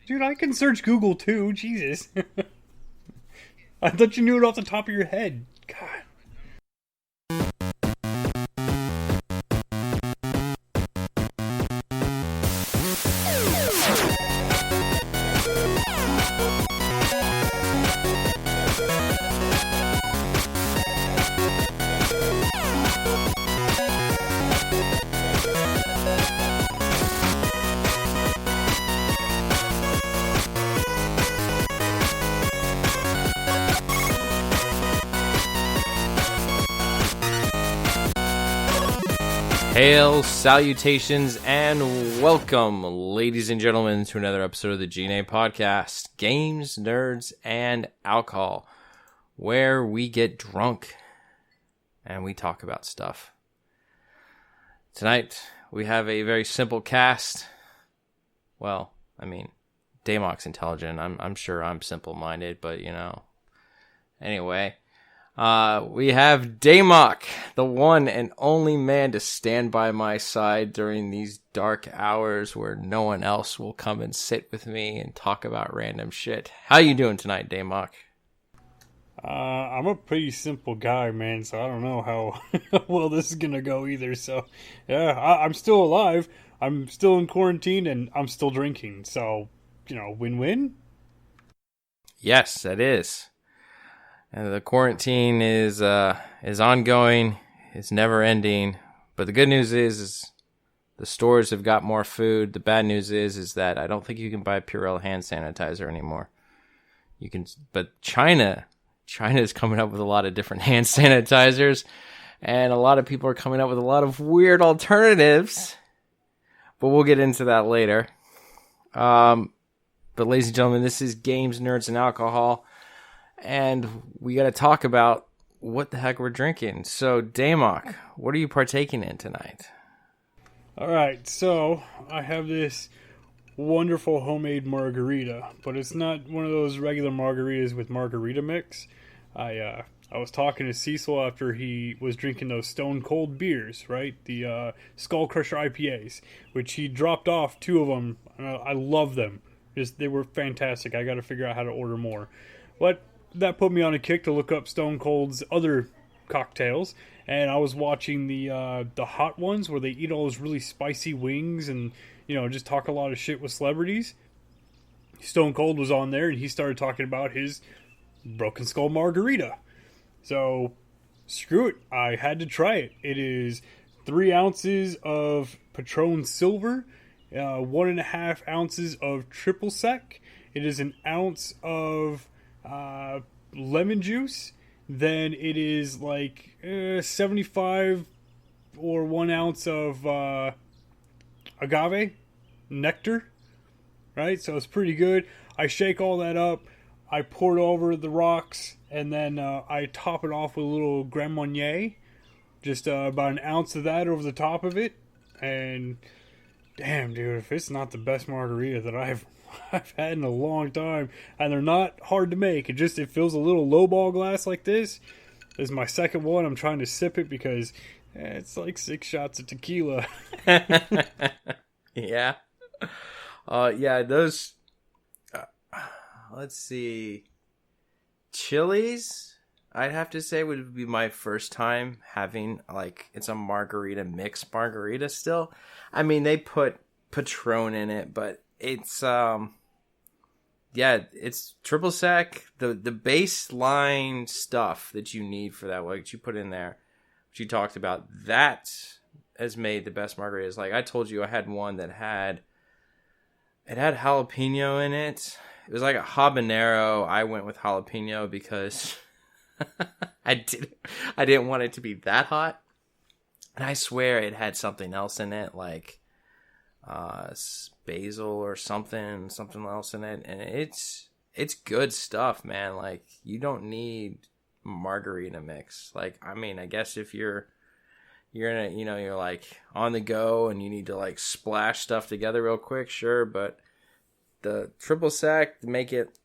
Dude, I can search Google too. Jesus. I thought you knew it off the top of your head. God. Hail, salutations, and welcome, ladies and gentlemen, to another episode of the GNA Podcast, Games, Nerds, and Alcohol, where we get drunk and we talk about stuff. Tonight, we have a very simple cast. Well, I mean, Damok's intelligent. I'm sure I'm simple-minded, but, you know. Anyway, we have Damok, the one and only man to stand by my side during these dark hours where no one else will come and sit with me and talk about random shit. How you doing tonight, Damok? I'm a pretty simple guy, man, so I don't know how well this is gonna go either. So, yeah, I'm still alive. I'm still in quarantine, and I'm still drinking. So, win-win. Yes, that is. The quarantine is ongoing. It's never ending. But the good news is the stores have got more food. The bad news is that I don't think you can buy Purell hand sanitizer anymore. You can, but China is coming up with a lot of different hand sanitizers, and a lot of people are coming up with a lot of weird alternatives. But we'll get into that later. But ladies and gentlemen, this is Games, Nerds, and Alcohol. And we got to talk about what the heck we're drinking. So, Damok, what are you partaking in tonight? All right, so I have this wonderful homemade margarita, but it's not one of those regular margaritas with margarita mix. I was talking to Cecil after he was drinking those Stone Cold beers, right? The Skull Crusher IPAs, which he dropped off 2 of them. I love them. They were fantastic. I got to figure out how to order more. But that put me on a kick to look up Stone Cold's other cocktails, and I was watching the hot ones where they eat all those really spicy wings and just talk a lot of shit with celebrities. Stone Cold was on there, and he started talking about his Broken Skull margarita. So screw it, I had to try it. It is 3 ounces of Patron Silver, 1.5 ounces of Triple Sec. It is an ounce of lemon juice, then it is like 75 or 1 ounce of agave nectar, right? So it's pretty good. I shake all that up, I pour it over the rocks, and then I top it off with a little Grand Marnier, just about 1 ounce of that over the top of it, and damn, dude, if it's not the best margarita that I've had in a long time, and they're not hard to make. It fills a little lowball glass like this. This is my second one. I'm trying to sip it because it's like 6 shots of tequila. Yeah. Yeah, those, let's see, Chili's, I'd have to say, would be my first time having, like, it's a margarita, mixed margarita still. I mean, they put Patron in it, but it's it's triple sec. The baseline stuff that you need for that, like you put in there, which you talked about, that has made the best margaritas. Like I told you, I had one that had jalapeno in it. It was like a habanero. I went with jalapeno because I didn't want it to be that hot. And I swear it had something else in it, like basil or something else in it, and it's good stuff, man. Like, you don't need margarita mix. Like, I mean, I guess if you're in a, you're like on the go and you need to like splash stuff together real quick, sure, but the triple sec, to make it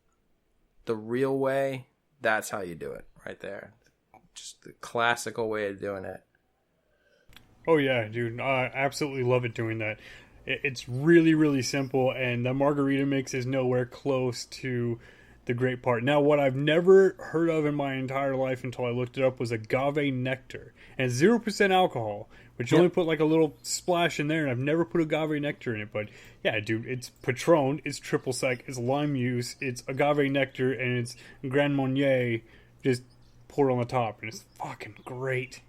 the real way, that's how you do it right there. Just the classical way of doing it. Oh yeah, dude, I absolutely love it doing that. It's really, really simple, and the margarita mix is nowhere close to the great part. Now, what I've never heard of in my entire life until I looked it up was agave nectar. And 0% alcohol, which you only put like a little splash in there, and I've never put agave nectar in it. But yeah, dude, it's Patron, it's triple sec, it's lime juice, it's agave nectar, and it's Grand Marnier just poured on the top, and it's fucking great.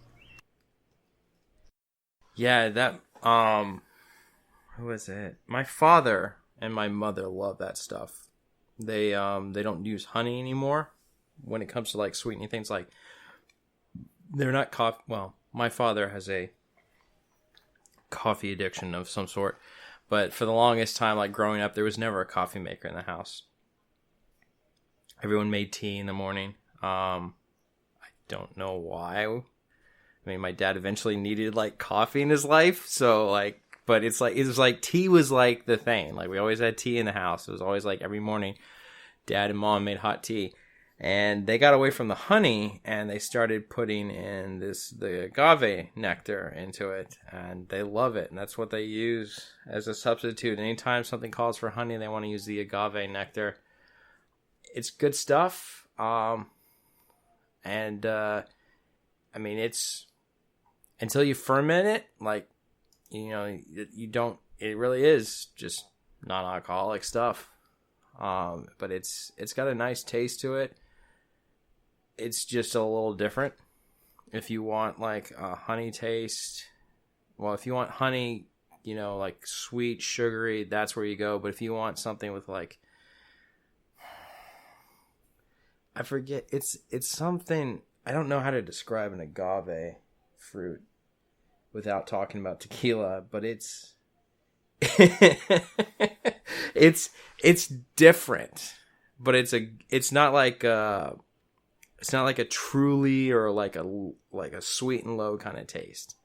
Yeah, that who was it? My father and my mother love that stuff. They don't use honey anymore when it comes to like sweetening things. Like they're not coffee. Well, my father has a coffee addiction of some sort, but for the longest time, like growing up, there was never a coffee maker in the house. Everyone made tea in the morning. I don't know why. I mean, my dad eventually needed like coffee in his life, so like, but it's like, it was like tea was like the thing. Like we always had tea in the house. It was always like every morning, dad and mom made hot tea, and they got away from the honey and they started putting in the agave nectar into it, and they love it, and that's what they use as a substitute. Anytime something calls for honey, they want to use the agave nectar. It's good stuff. I mean, it's until you ferment it, like, you know, you don't, it really is just non-alcoholic stuff. But it's got a nice taste to it. It's just a little different. If you want like a honey taste, well, if you want honey, you know, like sweet, sugary, that's where you go. But if you want something with like, I forget, it's something, I don't know how to describe an agave fruit without talking about tequila, but it's it's different, but it's not like a truly or like a sweet and low kind of taste.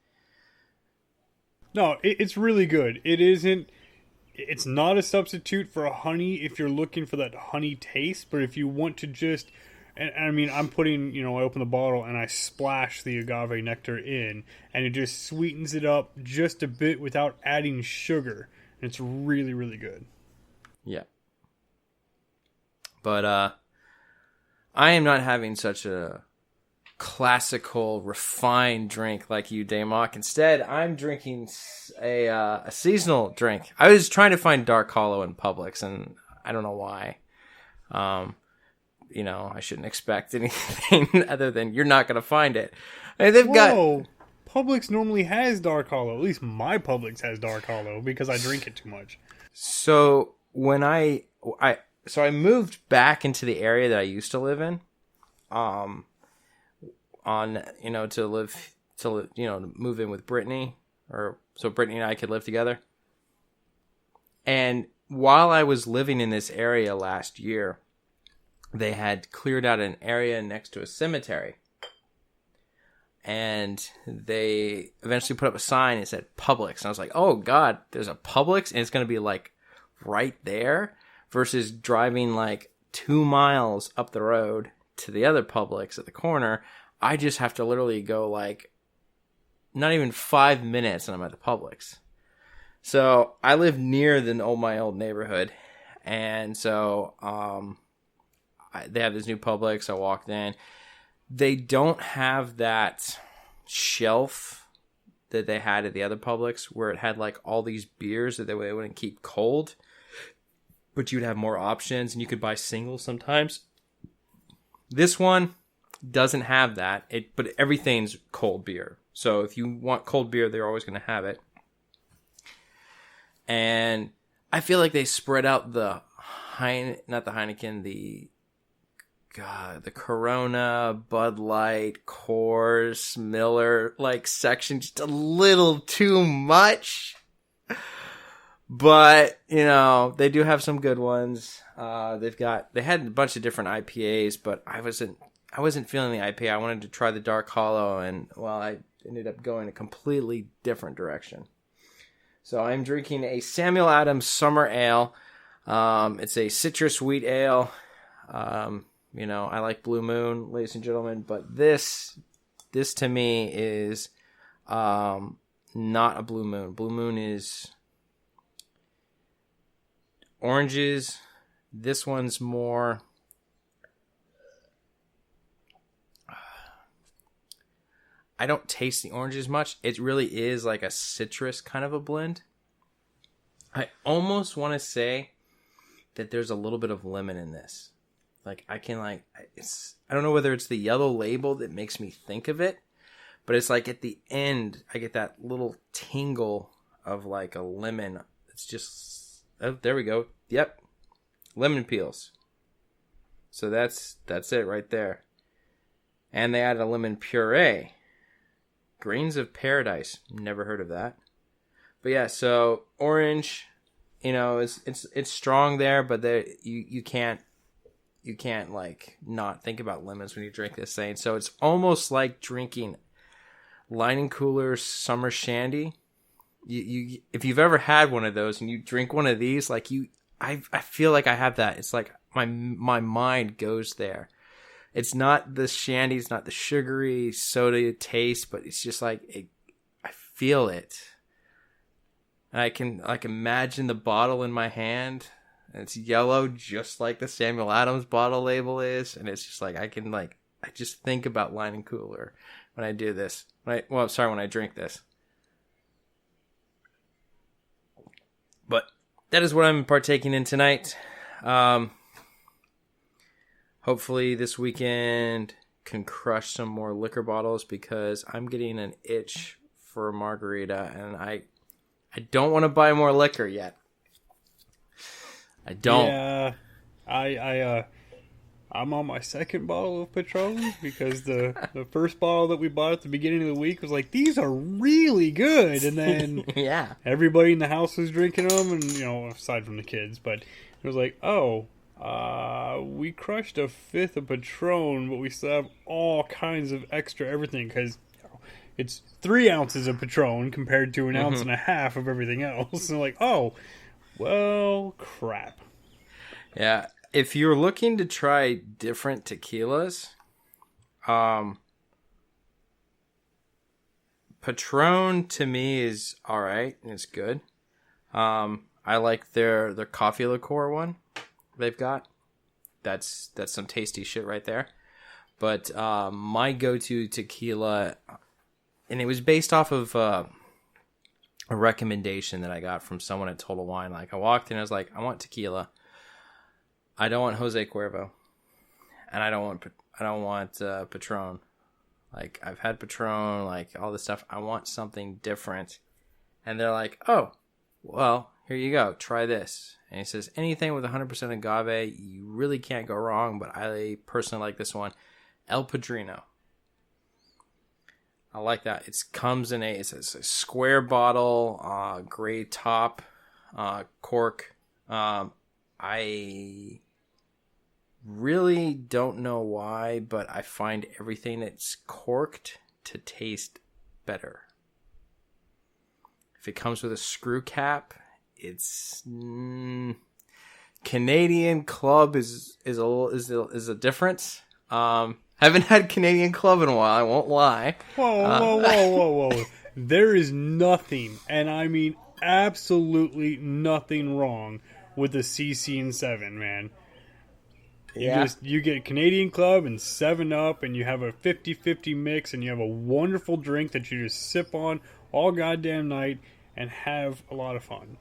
No, it's really good. It's not a substitute for a honey if you're looking for that honey taste, but if you want to just, and I mean, I'm putting, I open the bottle and I splash the agave nectar in, and it just sweetens it up just a bit without adding sugar. And it's really, really good. Yeah. But I am not having such a classical, refined drink like you, Daymok. Instead, I'm drinking a seasonal drink. I was trying to find Dark Hollow in Publix, and I don't know why. I shouldn't expect anything other than you're not going to find it. And Publix normally has Dark Hollow. At least my Publix has Dark Hollow because I drink it too much. So when I moved back into the area that I used to live in, to move in with Brittany, or so Brittany and I could live together. And while I was living in this area last year, they had cleared out an area next to a cemetery. And they eventually put up a sign that said Publix. And I was like, oh God, there's a Publix? And it's going to be like right there, versus driving like 2 miles up the road to the other Publix at the corner. I just have to literally go like not even 5 minutes and I'm at the Publix. So I live near my old neighborhood. And so they have this new Publix. I walked in. They don't have that shelf that they had at the other Publix where it had like all these beers that they wouldn't keep cold, but you'd have more options and you could buy singles sometimes. This one doesn't have that, but everything's cold beer. So if you want cold beer, they're always going to have it. And I feel like they spread out the Corona, Bud Light, Coors, Miller, like section just a little too much. But, they do have some good ones. They had a bunch of different IPAs, but I wasn't feeling the IPA. I wanted to try the Dark Hollow, and I ended up going a completely different direction. So I'm drinking a Samuel Adams Summer Ale. It's a citrus wheat ale. I like Blue Moon, ladies and gentlemen, but this to me is not a Blue Moon. Blue Moon is oranges. This one's more... I don't taste the oranges much. It really is like a citrus kind of a blend. I almost want to say that there's a little bit of lemon in this. Like I don't know whether it's the yellow label that makes me think of it, but it's like at the end, I get that little tingle of like a lemon. It's just, oh, there we go. Yep. Lemon peels. So that's it right there. And they added a lemon puree. Grains of Paradise. Never heard of that. But yeah, so orange, it's strong there, but you can't like not think about lemons when you drink this thing. So it's almost like drinking Lion Cooler Summer Shandy. You if you've ever had one of those and you drink one of these, like I feel like I have that. It's like my mind goes there. It's not the shandy, it's not the sugary soda taste, but it's just like I feel it. And I can like imagine the bottle in my hand, and it's yellow just like the Samuel Adams bottle label is, and it's just like I just think about Lion Cooler when I do this. When I drink this. But that is what I'm partaking in tonight. Hopefully this weekend can crush some more liquor bottles because I'm getting an itch for a margarita, and I don't want to buy more liquor yet. I don't. Yeah, I'm on my second bottle of Patron because the first bottle that we bought at the beginning of the week was like, these are really good, and then yeah, everybody in the house was drinking them, and aside from the kids, but it was like, oh. We crushed a fifth of Patron, but we still have all kinds of extra everything because it's 3 ounces of Patron compared to an ounce and a half of everything else. And like, oh, well, crap. Yeah, if you're looking to try different tequilas, Patron to me is all right and it's good. I like their coffee liqueur one they've got. That's some tasty shit right there. But my go-to tequila, and it was based off of a recommendation that I got from someone at Total Wine. Like I walked in, I was like, I want tequila. I don't want Jose Cuervo, and I don't want Patron. Like I've had Patron, like all this stuff. I want something different. And they're like, oh, well, here you go. Try this. And he says, anything with 100% agave, you really can't go wrong, but I personally like this one. El Padrino. I like that. It comes in it's a square bottle, gray top, cork. I really don't know why, but I find everything that's corked to taste better. If it comes with a screw cap, it's Canadian Club is a difference. Haven't had Canadian Club in a while, I won't lie. Whoa. There is nothing, and I mean absolutely nothing wrong with the CC&7, man. You get Canadian Club and 7-Up, and you have a 50-50 mix, and you have a wonderful drink that you just sip on all goddamn night and have a lot of fun.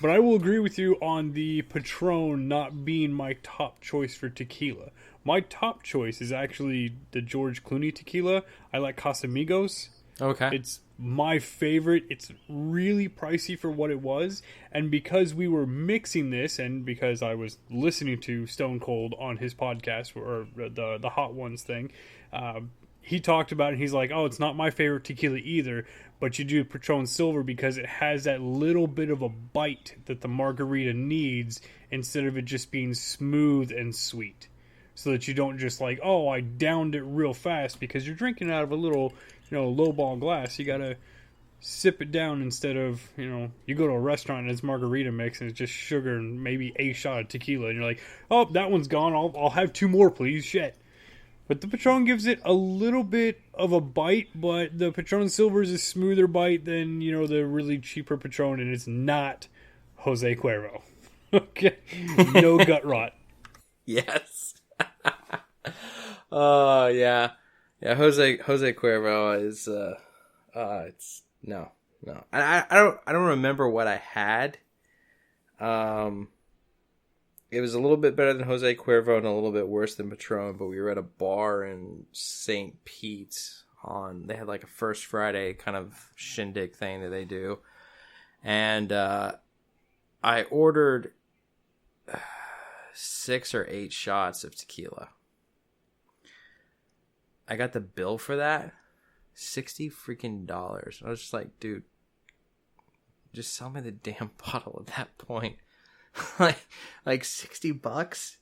But I will agree with you on the Patron not being my top choice for tequila. My top choice is actually the George Clooney tequila. I like Casamigos. Okay. It's my favorite. It's really pricey for what it was. And because we were mixing this, and because I was listening to Stone Cold on his podcast, or the Hot Ones thing, he talked about it. He's like, oh, it's not my favorite tequila either, but you do Patron Silver because it has that little bit of a bite that the margarita needs instead of it just being smooth and sweet. So that you don't just like, oh, I downed it real fast, because you're drinking out of a little, lowball glass. You gotta sip it down instead of, you go to a restaurant and it's margarita mix and it's just sugar and maybe a shot of tequila, and you're like, oh, that one's gone. I'll have 2 more, please. Shit. But the Patron gives it a little bit of a bite, but the Patron Silver is a smoother bite than, the really cheaper Patron, and it's not Jose Cuervo. Okay. No gut rot. Yes. Oh yeah, yeah. Jose Cuervo is it's no. I don't remember what I had. It was a little bit better than Jose Cuervo and a little bit worse than Patron. But we were at a bar in St. Pete on. They had like a First Friday kind of shindig thing that they do, and I ordered 6 or 8 shots of tequila. I got the bill for that, $60 freaking dollars. I was just like, dude, just sell me the damn bottle at that point. like $60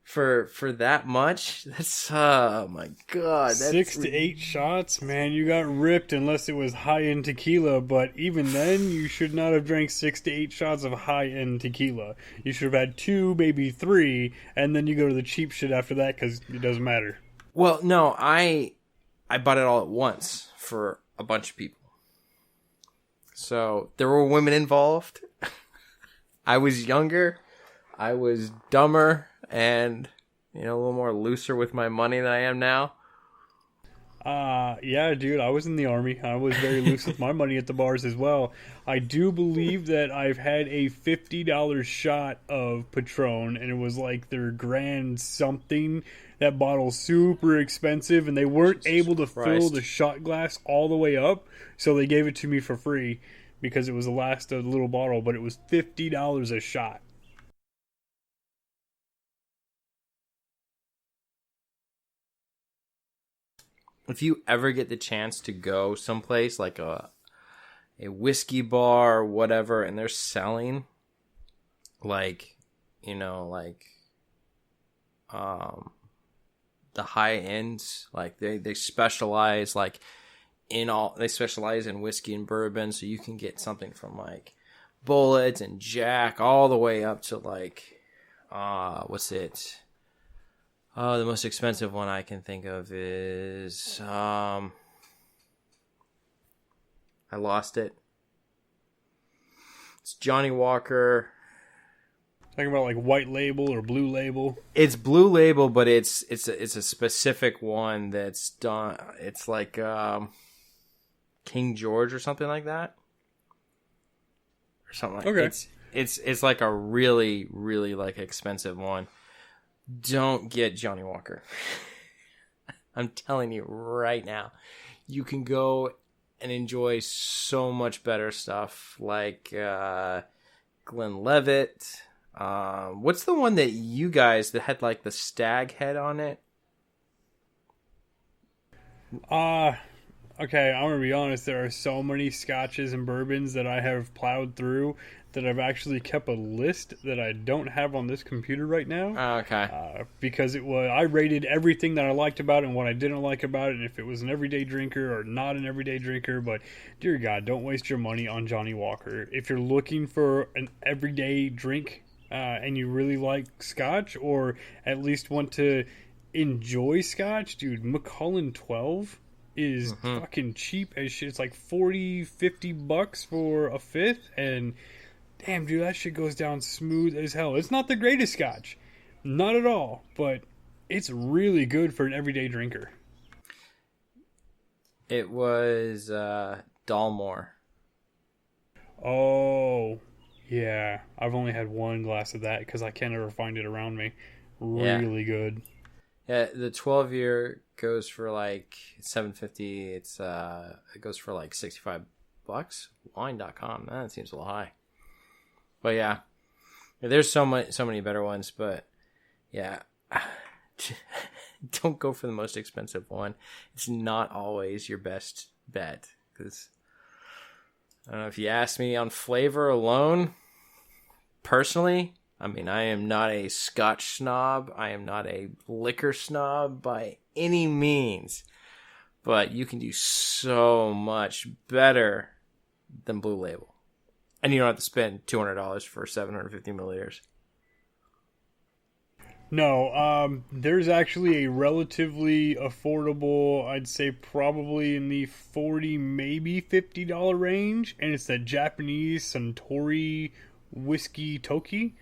for that much? That's oh my god, that's 6 to 8 shots, man. You got ripped unless it was high end tequila. But even then, you should not have drank 6 to 8 shots of high end tequila. You should have had 2, maybe 3, and then you go to the cheap shit after that because it doesn't matter. Well, no, I bought it all at once for a bunch of people. So there were women involved. I was younger. I was dumber and, a little more looser with my money than I am now. Yeah, dude, I was in the Army. I was very loose with my money at the bars as well. I do believe that I've had a $50 shot of Patron, and it was like their grand something. That bottle's super expensive, and they weren't able to fill the shot glass all the way up, so they gave it to me for free because it was the last of the little bottle, but it was $50 a shot. If you ever get the chance to go someplace like a whiskey bar or whatever, and they're selling the high ends, like they specialize they specialize in whiskey and bourbon, so you can get something from like Bulleit and Jack all the way up to what's it? Oh, the most expensive one I can think of is I lost it. It's Johnny Walker. Talking about like white label or blue label. It's blue label, but it's a specific one that's done. It's like King George or something like that, or something like. Okay. It's like a really really like expensive one. Don't get Johnny Walker. I'm telling you right now, you can go and enjoy so much better stuff like Glenlivet. What's the one that you guys that had like the stag head on it? Okay, I'm gonna be honest. There are so many scotches and bourbons that I have plowed through that I've actually kept a list that I don't have on this computer right now. Okay. Because I rated everything that I liked about it and what I didn't like about it, and if it was an everyday drinker or not an everyday drinker. But dear God, don't waste your money on Johnny Walker. If you're looking for an everyday drink and you really like scotch, or at least want to enjoy scotch, dude, Macallan 12 is fucking cheap as shit. It's like $40-$50 for a fifth, and damn, dude, that shit goes down smooth as hell. It's not the greatest scotch, not at all, but it's really good for an everyday drinker. It was Dalmore. Oh, yeah. I've only had one glass of that because I can't ever find it around me. Really good. Yeah, the 12-year goes for like $750. It goes for like $65. Wine.com. That seems a little high. But yeah, there's so many better ones. But yeah, don't go for the most expensive one. It's not always your best bet. Because I don't know, if you ask me on flavor alone, personally, I mean, I am not a Scotch snob. I am not a liquor snob by any means. But you can do so much better than Blue Label. And you don't have to spend $200 for 750 milliliters. No, there's actually a relatively affordable, I'd say probably in the $40, maybe $50 range. And it's the Japanese Suntory Whiskey Toki.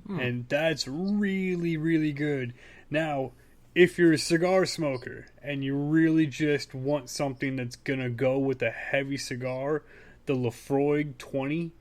And that's really, really good. Now, if you're a cigar smoker and you really just want something that's going to go with a heavy cigar, the Laphroaig 20,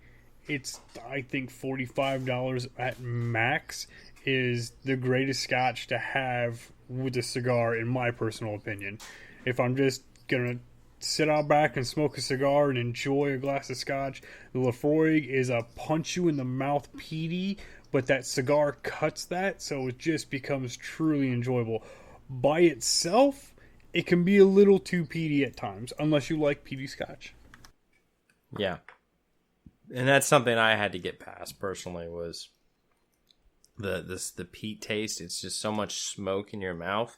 it's, I think, $45 at max, is the greatest scotch to have with a cigar, in my personal opinion. If I'm just going to sit out back and smoke a cigar and enjoy a glass of scotch, the Laphroaig is a punch you in the mouth peaty, but that cigar cuts that, so it just becomes truly enjoyable. By itself, it can be a little too peaty at times, unless you like peaty scotch. Yeah. And that's something I had to get past personally, was the peat taste. It's just so much smoke in your mouth.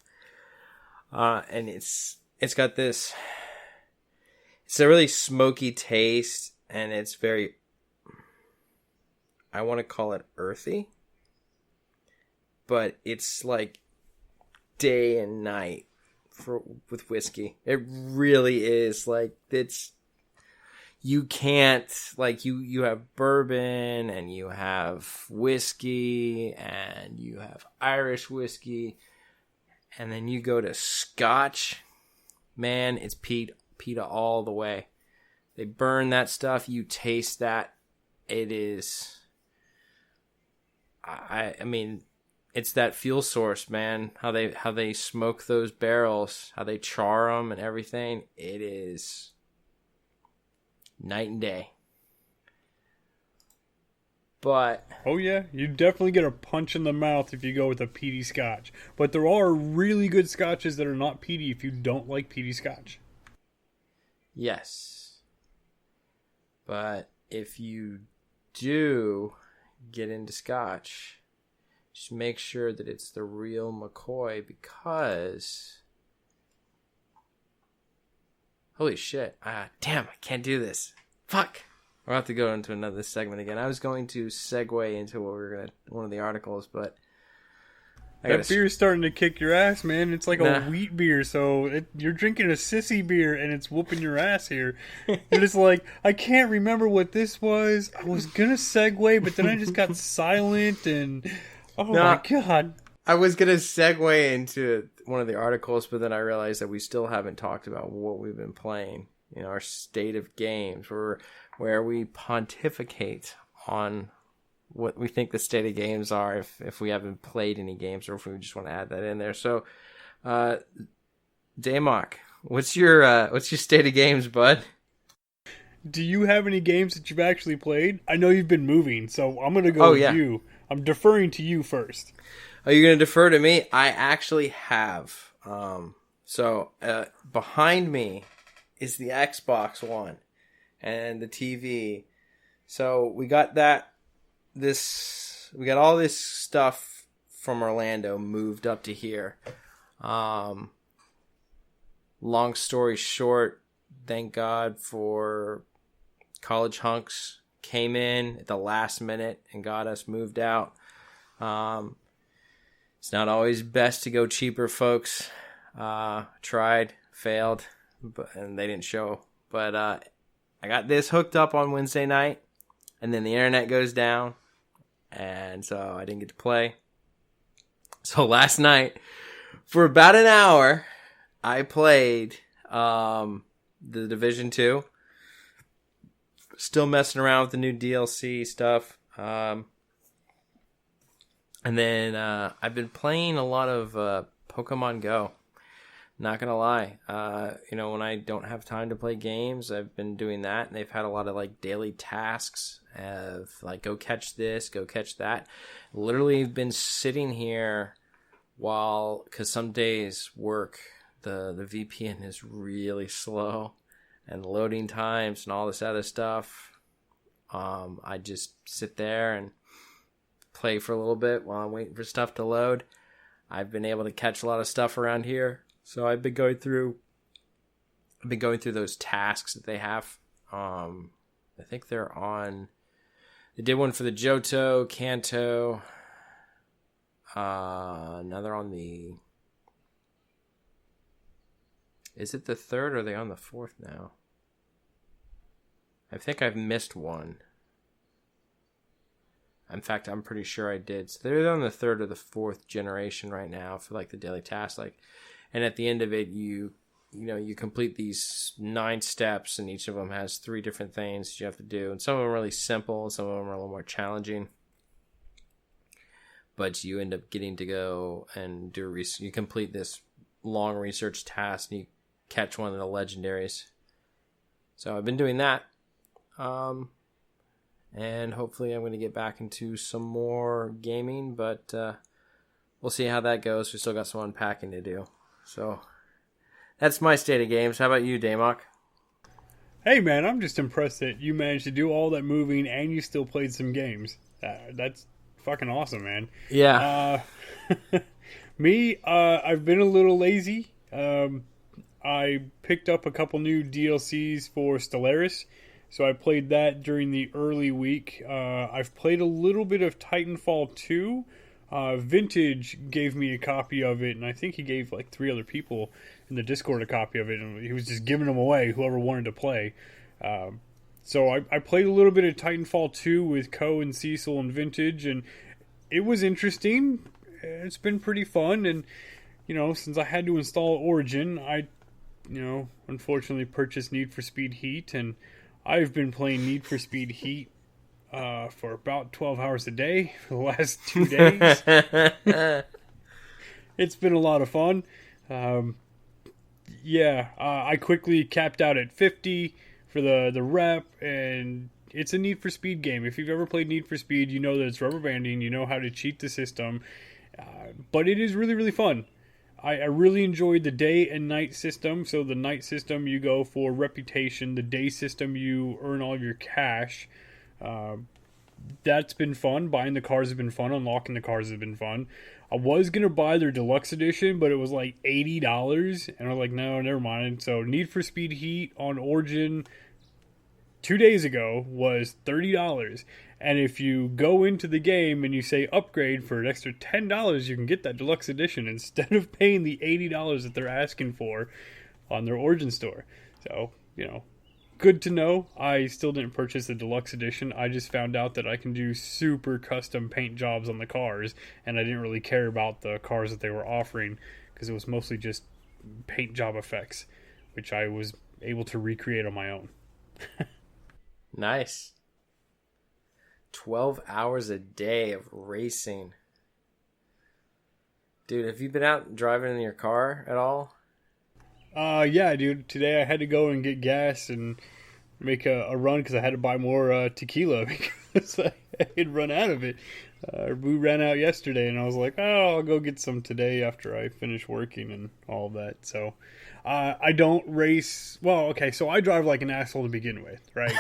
And it's got this, it's a really smoky taste, and it's very, I want to call it earthy, but it's like day and night with whiskey. It really is. Like, it's, you can't, like, you have bourbon, and you have whiskey, and you have Irish whiskey, and then you go to scotch. Man, it's Pita all the way. They burn that stuff. You taste that. It is, I mean, it's that fuel source, man. How they smoke those barrels, how they char them and everything. It is night and day. But oh yeah, you definitely get a punch in the mouth if you go with a peaty scotch. But there are really good scotches that are not peaty if you don't like peaty scotch. yes. But if you do get into scotch, just make sure that it's the real McCoy, because holy shit. Damn, I can't do this. Fuck. We'll have to go into another segment again. I was going to segue into what we were one of the articles, but that beer's starting to kick your ass, man. It's like a wheat beer, so you're drinking a sissy beer, and it's whooping your ass here. And it's like, I can't remember what this was. I was gonna segue, but then I just got silent, and my god. I was gonna segue into one of the articles, but then I realized that we still haven't talked about what we've been playing. You know, our state of games, where we pontificate on what we think the state of games are, if we haven't played any games, or if we just want to add that in there. So, Damok, what's your state of games, bud? Do you have any games that you've actually played? I know you've been moving, so I'm gonna go with you. I'm deferring to you first. Are you gonna defer to me? I actually have. So behind me is the Xbox One and the TV. So we got we got all this stuff from Orlando moved up to here. Long story short, thank God for College Hunks came in at the last minute and got us moved out. It's not always best to go cheaper, folks. Tried, failed, and they didn't show. But I got this hooked up on Wednesday night, and then the internet goes down, and so I didn't get to play. So last night, for about an hour, I played the Division 2. Still messing around with the new DLC stuff. And then I've been playing a lot of Pokemon Go. Not gonna lie, when I don't have time to play games, I've been doing that, and they've had a lot of like daily tasks of like go catch this, go catch that. Literally been sitting here because some days work, the VPN is really slow, and loading times and all this other stuff. I just sit there and play for a little bit while I'm waiting for stuff to load. I've been able to catch a lot of stuff around here. So I've been going through those tasks that they have. I think they did one for the Johto, Kanto. Now they're on is it the third, or are they on the fourth now? I think I've missed one. In fact, I'm pretty sure I did. So they're on the 3rd or the 4th generation right now for like the daily task. Like, and at the end of it, you complete these 9 steps, and each of them has 3 different things you have to do. And some of them are really simple, and some of them are a little more challenging. But you end up getting to go and you complete this long research task, and you catch one of the legendaries. So I've been doing that. And hopefully I'm going to get back into some more gaming, but we'll see how that goes. We still got some unpacking to do. So that's my state of games. How about you, Damok? Hey, man, I'm just impressed that you managed to do all that moving and you still played some games. That's fucking awesome, man. Yeah. Me, I've been a little lazy. I picked up a couple new DLCs for Stellaris, so I played that during the early week. I've played a little bit of Titanfall 2. Vintage gave me a copy of it, and I think he gave like 3 other people in the Discord a copy of it, and he was just giving them away, whoever wanted to play. So I played a little bit of Titanfall 2 with Co and Cecil and Vintage, and it was interesting. It's been pretty fun, and since I had to install Origin, I unfortunately purchased Need for Speed Heat, and I've been playing Need for Speed Heat for about 12 hours a day for the last 2 days. It's been a lot of fun. I quickly capped out at 50 for the rep, and it's a Need for Speed game. If you've ever played Need for Speed, you know that it's rubber banding, you know how to cheat the system, but it is really, really fun. I really enjoyed the day and night system. So the night system, you go for reputation. The day system, you earn all of your cash. That's been fun. Buying the cars has been fun. Unlocking the cars has been fun. I was going to buy their deluxe edition, but it was like $80. And I was like, no, never mind. So Need for Speed Heat on Origin 2 days ago was $30. And if you go into the game and you say upgrade for an extra $10, you can get that deluxe edition instead of paying the $80 that they're asking for on their Origin store. So, good to know. I still didn't purchase the deluxe edition. I just found out that I can do super custom paint jobs on the cars, and I didn't really care about the cars that they were offering because it was mostly just paint job effects, which I was able to recreate on my own. Nice. 12 hours a day of racing. Dude, have you been out driving in your car at all? Yeah, dude. Today I had to go and get gas and make a run because I had to buy more tequila because I had run out of it. We ran out yesterday, and I was like, oh, I'll go get some today after I finish working and all of that. So I don't race. Well, okay, so I drive like an asshole to begin with, right?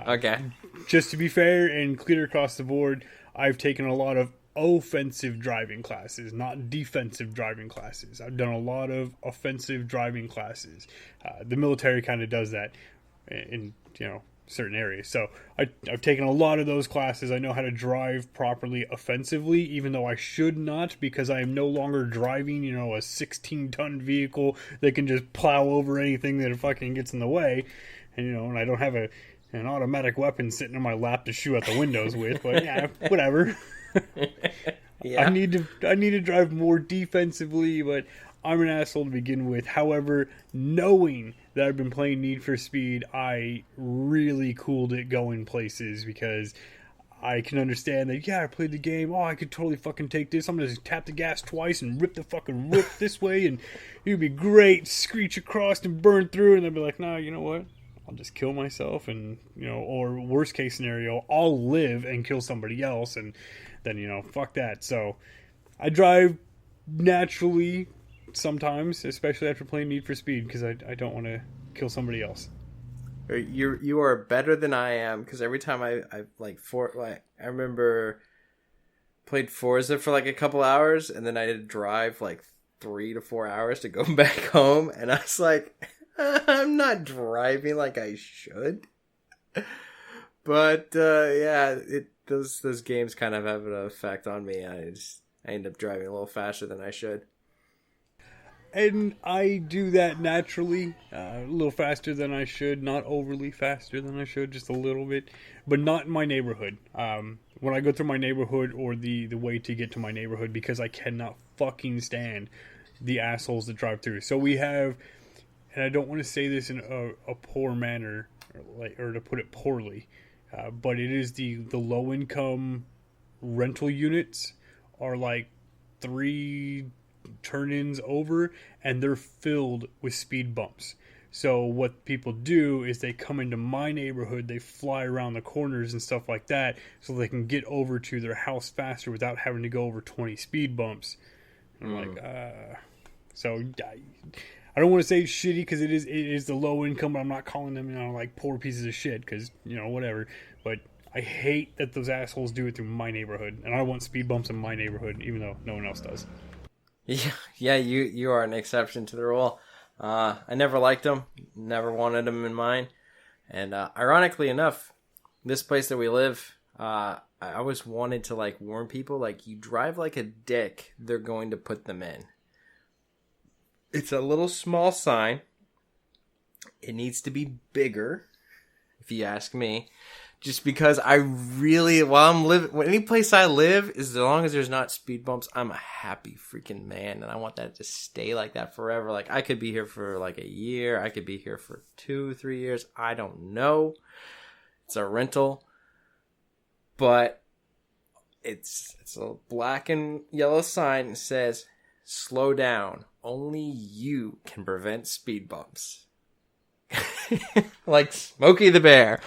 Okay. Just to be fair and clear across the board, I've taken a lot of offensive driving classes, not defensive driving classes. I've done a lot of offensive driving classes. The military kind of does that in certain areas. So I've taken a lot of those classes. I know how to drive properly offensively, even though I should not, because I am no longer driving, a 16-ton vehicle that can just plow over anything that fucking gets in the way. And I don't have an automatic weapon sitting in my lap to shoot out the windows with. But yeah, whatever. Yeah. I need to drive more defensively, but I'm an asshole to begin with. However, knowing that I've been playing Need for Speed, I really cooled it going places because I can understand that, I played the game. Oh, I could totally fucking take this. I'm going to just tap the gas twice and rip the fucking whip this way, and it would be great. Screech across and burn through, and they'll be like, nah, you know what? I'll just kill myself, and, or worst case scenario, I'll live and kill somebody else, and then, fuck that. So I drive naturally sometimes, especially after playing Need for Speed, because I don't want to kill somebody else. You are better than I am, because every time I remember played Forza for like a couple hours, and then I had to drive like 3 to 4 hours to go back home, and I was like, I'm not driving like I should. But those games kind of have an effect on me. I end up driving a little faster than I should. And I do that naturally, a little faster than I should, not overly faster than I should, just a little bit, but not in my neighborhood. when I go through my neighborhood or the way to get to my neighborhood, because I cannot fucking stand the assholes that drive through. So we have, and I don't want to say this in a poor manner, or to put it poorly, but it is the low income rental units are like 3 turn-ins over, and they're filled with speed bumps. So what people do is they come into my neighborhood, they fly around the corners and stuff like that, so they can get over to their house faster without having to go over 20 speed bumps. And I'm like, so I don't want to say it's shitty, because it is the low income, but I'm not calling them, like poor pieces of shit, because, whatever. But I hate that those assholes do it through my neighborhood, and I want speed bumps in my neighborhood, even though no one else does. Yeah, you are an exception to the rule. I never liked them, never wanted them in mine. And ironically enough, this place that we live, I always wanted to like warn people, like, you drive like a dick, they're going to put them in. It's a little small sign. It needs to be bigger, if you ask me. Just because I really, any place I live, as long as there's not speed bumps, I'm a happy freaking man, and I want that to stay like that forever. Like, I could be here for like a year, I could be here for 2-3 years, I don't know. It's a rental, but it's a black and yellow sign that says, "Slow down. Only you can prevent speed bumps." Like Smokey the Bear.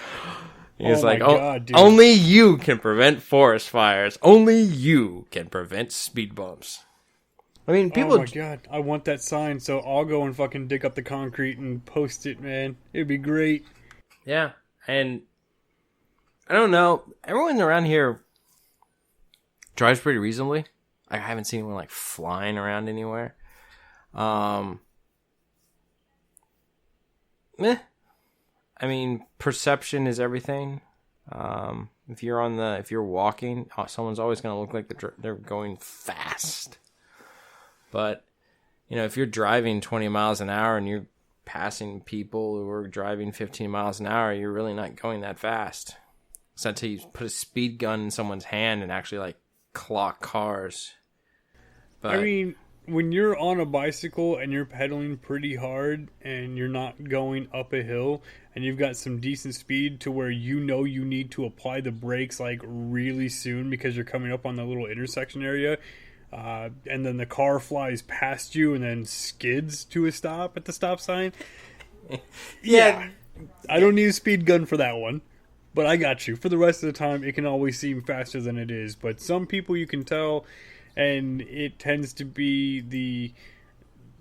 He's like, God, only you can prevent forest fires. Only you can prevent speed bumps. I mean, people... Oh my God, I want that sign, so I'll go and fucking dig up the concrete and post it, man. It'd be great. Yeah, and I don't know. Everyone around here drives pretty reasonably. I haven't seen anyone, like, flying around anywhere. I mean, perception is everything. If you're walking, someone's always going to look like they're going fast. But, if you're driving 20 miles an hour and you're passing people who are driving 15 miles an hour, you're really not going that fast. It's not until you put a speed gun in someone's hand and actually, like, clock cars. But, I mean, when you're on a bicycle and you're pedaling pretty hard and you're not going up a hill and you've got some decent speed to where you need to apply the brakes like really soon because you're coming up on the little intersection area, and then the car flies past you and then skids to a stop at the stop sign. Yeah, I don't need a speed gun for that one, but I got you. For the rest of the time, it can always seem faster than it is, but some people you can tell. And it tends to be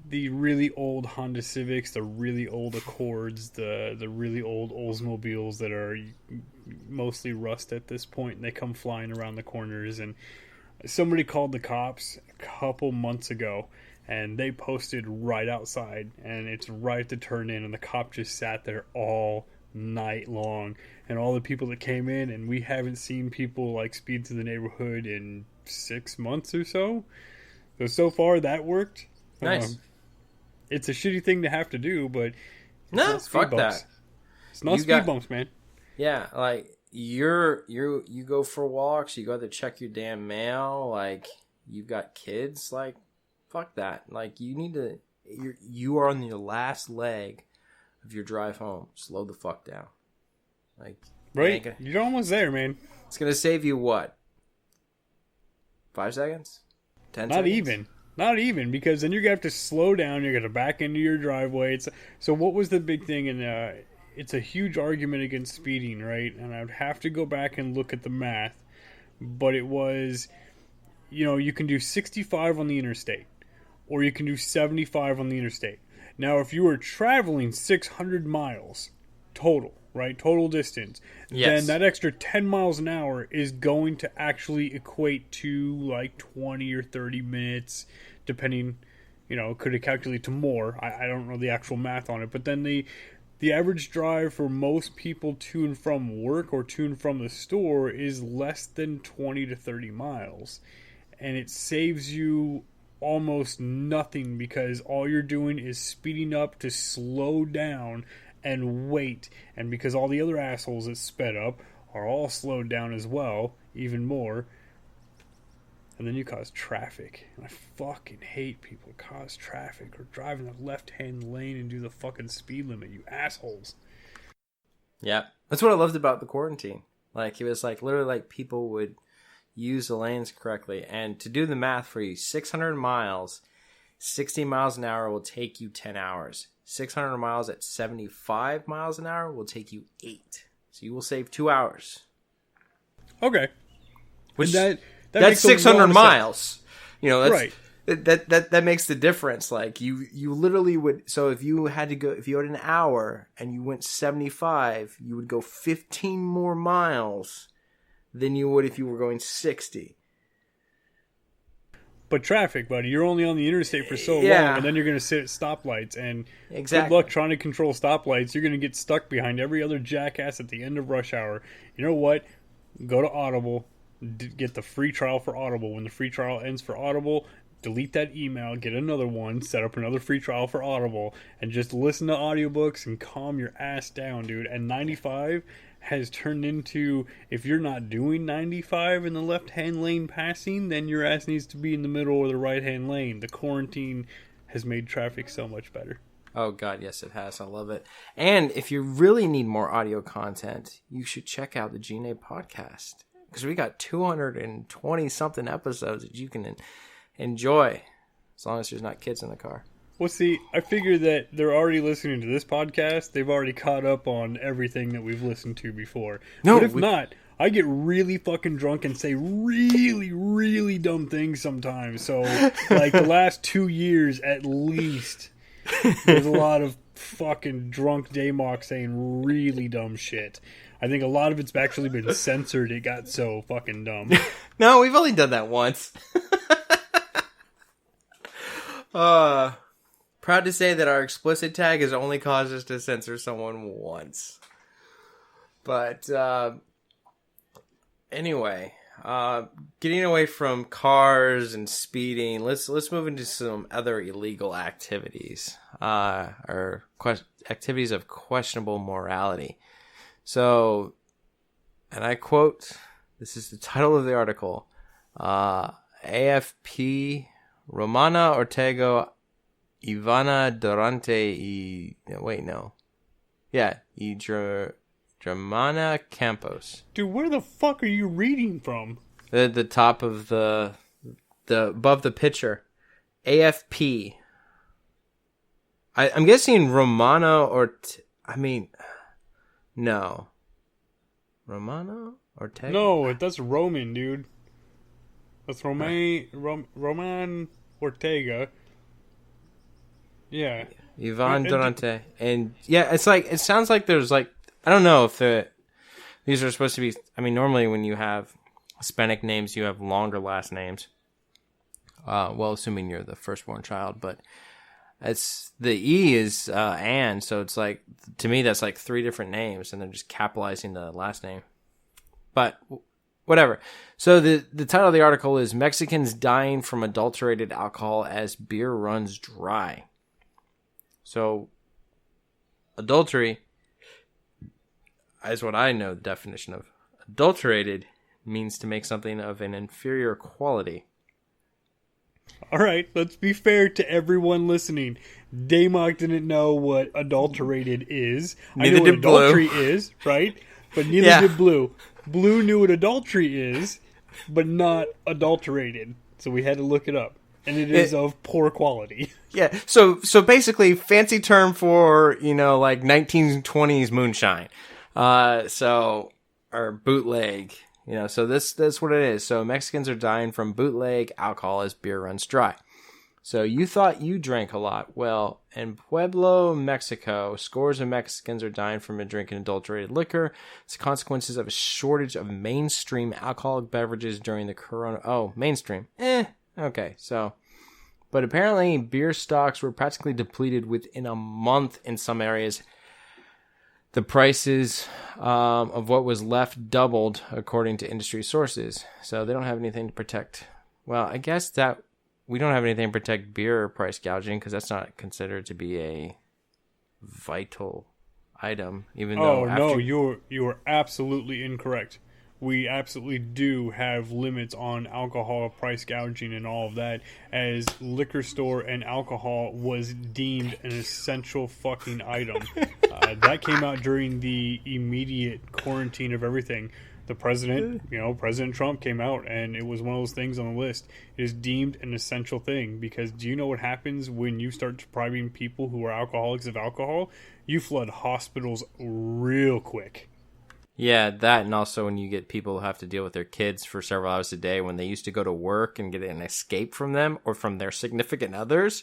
the really old Honda Civics, the really old Accords, the really old Oldsmobiles that are mostly rust at this point, and they come flying around the corners. And somebody called the cops a couple months ago, and they posted right outside, and it's right at the turn in, and the cop just sat there all night long. And all the people that came in, and we haven't seen people like speed through the neighborhood in 6 months or so. So far that worked. Nice. It's a shitty thing to have to do, but no, fuck bumps. That. It's not speed bumps, man. Yeah, like you go for walks, you go to check your damn mail, like you've got kids, like fuck that. Like you are on your last leg of your drive home. Slow the fuck down. Like, right? You're almost there, man. It's gonna save you what? 5 seconds? 10 seconds? Not even, because then you're gonna have to slow down. You're gonna back into your driveway. So what was the big thing? And it's a huge argument against speeding, right? And I'd have to go back and look at the math, but it was, you can do 65 on the interstate, or you can do 75 on the interstate. Now, if you were traveling 600 miles total, right, total distance, yes, then that extra 10 miles an hour is going to actually equate to like 20 or 30 minutes, depending, could it calculate to more? I don't know the actual math on it, but then the average drive for most people to and from work or to and from the store is less than 20 to 30 miles, and it saves you almost nothing because all you're doing is speeding up to slow down and wait. And because all the other assholes that sped up are all slowed down as well, even more. And then you cause traffic. And I fucking hate people who cause traffic or drive in the left-hand lane and do the fucking speed limit, you assholes. Yeah. That's what I loved about the quarantine. Like, it was like literally like people would use the lanes correctly. And to do the math for you, 600 miles, 60 miles an hour will take you 10 hours. 600 miles at 75 miles an hour will take you 8. So you will save 2 hours. Okay. Which that's 600 miles. You know, that's, right. That makes the difference. Like you literally would. So if you had an hour and you went 75, you would go 15 more miles than you would if you were going 60. But traffic, buddy, you're only on the interstate for so long, and then you're going to sit at stoplights, and exactly. Good luck trying to control stoplights. You're going to get stuck behind every other jackass at the end of rush hour. You know what? Go to Audible, get the free trial for Audible. When the free trial ends for Audible, delete that email, get another one, set up another free trial for Audible, and just listen to audiobooks and calm your ass down, dude. And 95 has turned into, if you're not doing 95 in the left-hand lane passing, then your ass needs to be in the middle or the right-hand lane. The quarantine has made traffic so much better. Oh, God, yes, it has. I love it. And if you really need more audio content, you should check out the GNA podcast. Because we got 220-something episodes that you can enjoy, as long as there's not kids in the car. Well, see, I figure that they're already listening to this podcast. They've already caught up on everything that we've listened to before. No, but if not, I get really fucking drunk and say really, really dumb things sometimes. So, like the last 2 years at least, there's a lot of fucking drunk Daymok saying really dumb shit. I think a lot of it's actually been censored. It got so fucking dumb. No, we've only done that once. Proud to say that our explicit tag has only caused us to censor someone once. But anyway, getting away from cars and speeding, let's move into some other illegal activities, or activities of questionable morality. So, and I quote, this is the title of the article, AFP Romana Ortega Ivana Durante Germana Campos. Dude, where the fuck are you reading from? The top of the above the picture. AFP. I'm guessing Romana no. Romana Ortega? No, that's Roman, dude. That's Roman Ortega. Yeah. Ivan Durante. And yeah, it sounds like there's like, I don't know if these are supposed to be, I mean, normally when you have Hispanic names, you have longer last names. Well, assuming you're the firstborn child, but it's, the E is Anne, so it's like, to me, that's like 3 different names, and they're just capitalizing the last name. But whatever. So the title of the article is Mexicans Dying from Adulterated Alcohol as Beer Runs Dry. So, adultery, as what I know the definition of. Adulterated means to make something of an inferior quality. All right, let's be fair to everyone listening. Daymok didn't know what adulterated is. Neither I know did what adultery is, right? But neither did Blue. Blue knew what adultery is, but not adulterated. So we had to look it up. And it is of poor quality. Yeah, so basically, fancy term for, like 1920s moonshine. Or bootleg. So that's what it is. So Mexicans are dying from bootleg alcohol as beer runs dry. So you thought you drank a lot. Well, in Pueblo, Mexico, scores of Mexicans are dying from drinking adulterated liquor. It's the consequences of a shortage of mainstream alcoholic beverages during the corona. Oh, mainstream. Okay, so. But apparently beer stocks were practically depleted within a month in some areas. The prices of what was left doubled, according to industry sources. So they don't have anything to protect. Well, I guess that we don't have anything to protect beer price gouging because that's not considered to be a vital item, even Oh though no, after you're absolutely incorrect. We absolutely do have limits on alcohol price gouging and all of that, as liquor store and alcohol was deemed an essential fucking item. That came out during the immediate quarantine of everything. The president, President Trump came out, and it was one of those things on the list. It is deemed an essential thing because do you know what happens when you start depriving people who are alcoholics of alcohol? You flood hospitals real quick. Yeah, that, and also when you get people who have to deal with their kids for several hours a day when they used to go to work and get an escape from them or from their significant others,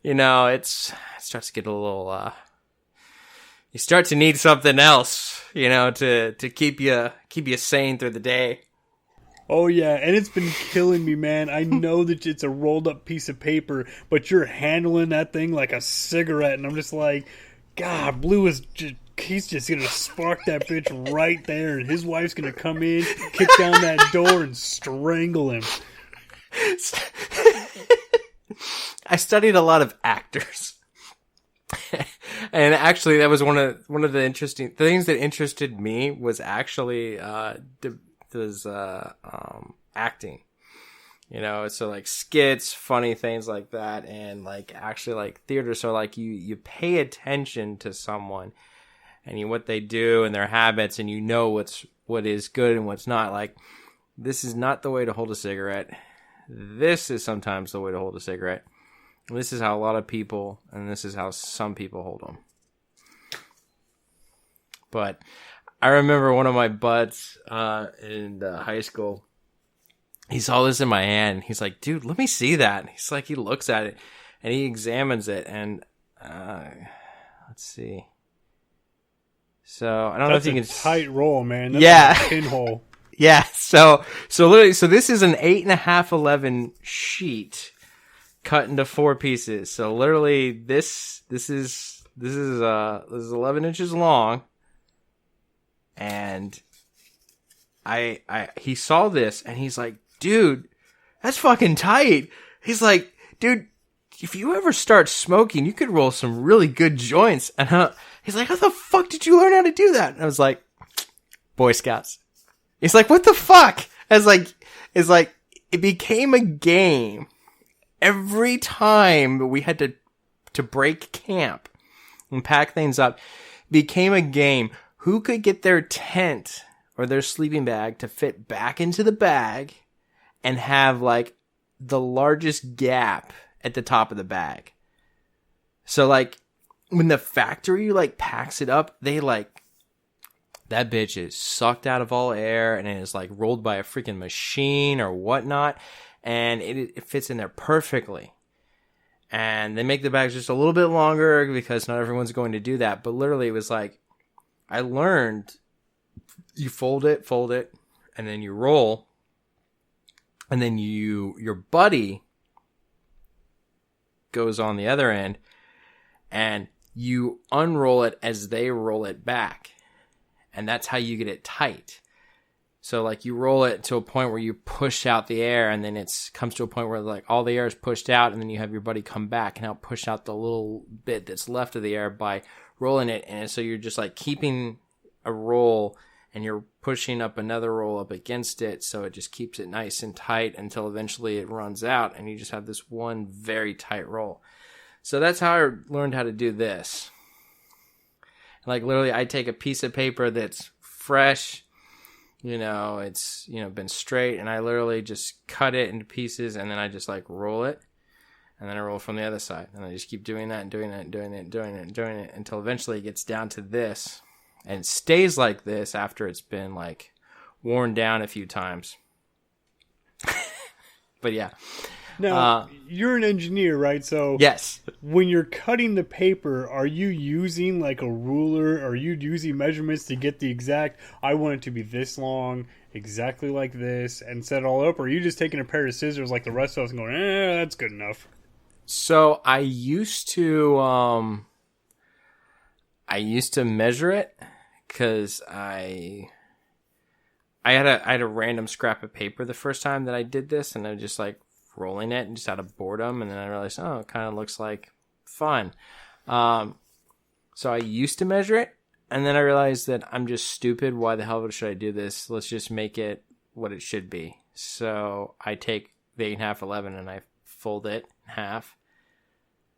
it starts to get a little, you start to need something else, to keep you sane through the day. Oh yeah, and it's been killing me, man. I know that it's a rolled up piece of paper, but you're handling that thing like a cigarette, and I'm just like, God, Blue is just... He's just going to spark that bitch right there, and his wife's going to come in, kick down that door, and strangle him. I studied a lot of actors. And actually, that was one of the interesting things that interested me was actually acting. So like skits, funny things like that, and like actually like theater. So like you pay attention to someone and what they do and their habits, and what is good and what's not. Like, this is not the way to hold a cigarette. This is sometimes the way to hold a cigarette. This is how a lot of people, and this is how some people hold them. But I remember one of my buds in high school, he saw this in my hand. He's like, dude, let me see that. He's like, he looks at it and he examines it, and let's see. So I don't know if you can. Tight roll, man. That's a pinhole. Yeah. So literally, this is an 8.5/11 sheet cut into 4 pieces. So literally, this is 11 inches long, and he saw this and he's like, dude, that's fucking tight. He's like, dude, if you ever start smoking, you could roll some really good joints. And he's like, how the fuck did you learn how to do that? And I was like, Boy Scouts. He's like, what the fuck? It's like, it became a game. Every time we had to break camp and pack things up, it became a game. Who could get their tent or their sleeping bag to fit back into the bag and have like the largest gap at the top of the bag? So like when the factory like packs it up, they like, that bitch is sucked out of all air and it is like rolled by a freaking machine or whatnot, and it fits in there perfectly. And they make the bags just a little bit longer because not everyone's going to do that. But literally it was like, I learned you fold it, and then you roll, and then your buddy goes on the other end, and you unroll it as they roll it back. And that's how you get it tight. So like you roll it to a point where you push out the air, and then it comes to a point where like all the air is pushed out, and then you have your buddy come back and help push out the little bit that's left of the air by rolling it. And so you're just like keeping a roll, and you're pushing up another roll up against it, so it just keeps it nice and tight until eventually it runs out, and you just have this one very tight roll. So that's how I learned how to do this. Like literally, I take a piece of paper that's fresh, it's been straight, and I literally just cut it into pieces, and then I just like roll it, and then I roll from the other side, and I just keep doing that and doing it and doing it and doing it and doing it until eventually it gets down to this. And it stays like this after it's been like worn down a few times. But yeah. Now, you're an engineer, right? So yes. When you're cutting the paper, are you using like a ruler? Are you using measurements to get the exact, I want it to be this long, exactly like this, and set it all up? Or are you just taking a pair of scissors like the rest of us and going, that's good enough? So I used to measure it because I had a random scrap of paper the first time that I did this, and I was just like rolling it and just out of boredom, and then I realized, it kind of looks like fun. So I used to measure it. And then I realized that I'm just stupid. Why the hell should I do this? Let's just make it what it should be. So I take the 8.5 11 and I fold it in half.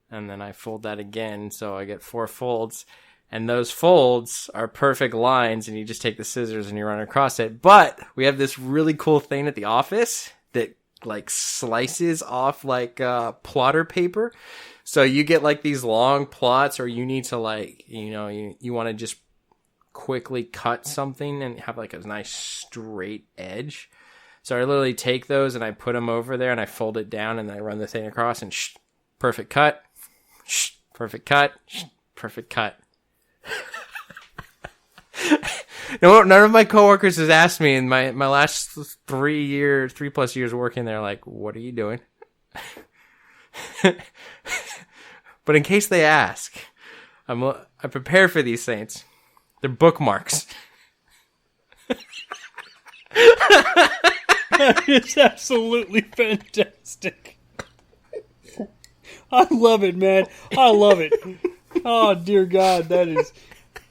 And then I fold that again. So I get 4 folds. And those folds are perfect lines. And you just take the scissors and you run across it. But we have this really cool thing at the office that like slices off like plotter paper. So you get like these long plots, or you need to like, you want to just quickly cut something and have like a nice straight edge. So I literally take those and I put them over there and I fold it down and I run the thing across and perfect cut, perfect cut, perfect cut. No, none of my coworkers has asked me in my last 3+ years working there, like, what are you doing? But in case they ask, I prepare for these things. They're bookmarks. That is absolutely fantastic. I love it, man. I love it. Oh, dear God, that is...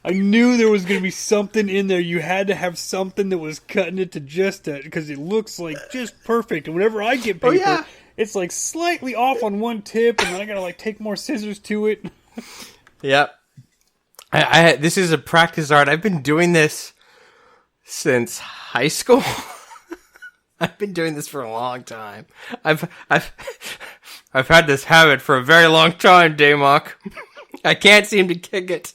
I knew there was going to be something in there. You had to have something that was cutting it to just that, because it looks like just perfect. And whenever I get paper, it's like slightly off on one tip, and then I got to like take more scissors to it. Yep. This is a practice art. I've been doing this since high school. I've been doing this for a long time. I've had this habit for a very long time, Daymok. I can't seem to kick it.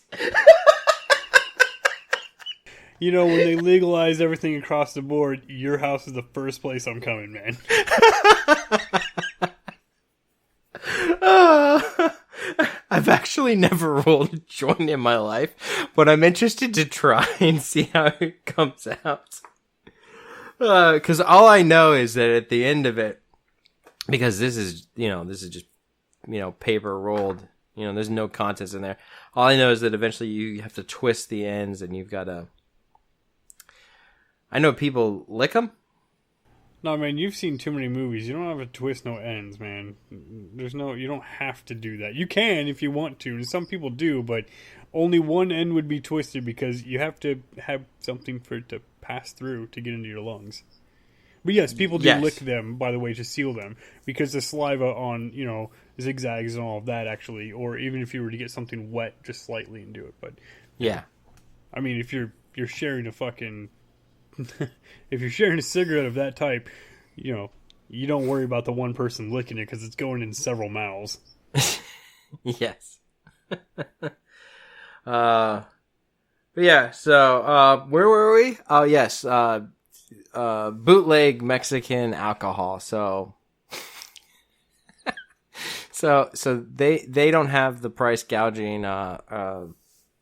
You know, when they legalize everything across the board, your house is the first place I'm coming, man. I've actually never rolled a joint in my life, but I'm interested to try and see how it comes out. Because all I know is that at the end of it, because this is just, paper rolled, there's no contents in there. All I know is that eventually you have to twist the ends and you've got to... I know people lick them. No, man, you've seen too many movies. You don't have to twist no ends, man. You don't have to do that. You can if you want to, and some people do, but only one end would be twisted because you have to have something for it to pass through to get into your lungs. But yes, people do lick them, by the way, to seal them, because the saliva on, zigzags and all of that, actually, or even if you were to get something wet just slightly and do it. But yeah. I mean, if you're sharing a fucking... if you're sharing a cigarette of that type, you don't worry about the one person licking it because it's going in several mouths. Yes. But yeah, so where were we? Oh yes, bootleg Mexican alcohol. So they don't have the price gouging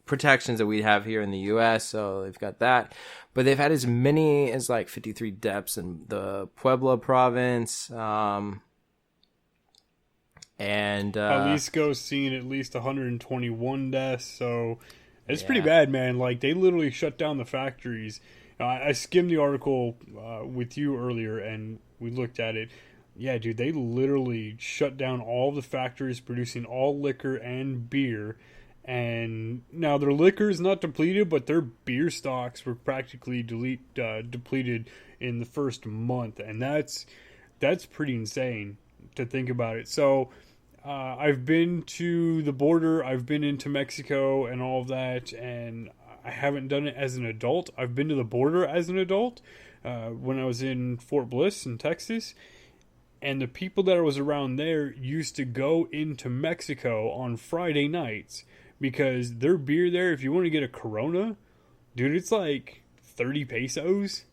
protections that we have here in the U.S. So they've got that. But they've had as many as like 53 deaths in the Puebla province. And Jalisco's seen at least 121 deaths. So it's pretty bad, man. Like, they literally shut down the factories. I skimmed the article with you earlier, and we looked at it. Yeah, dude, they literally shut down all the factories producing all liquor and beer. And now their liquor is not depleted, but their beer stocks were practically depleted in the first month, and that's pretty insane to think about it. So I've been to the border, I've been into Mexico and all of that, and I haven't done it as an adult. I've been to the border as an adult when I was in Fort Bliss in Texas, and the people that I was around there used to go into Mexico on Friday nights. Because their beer there, if you want to get a Corona, dude, it's like 30 pesos,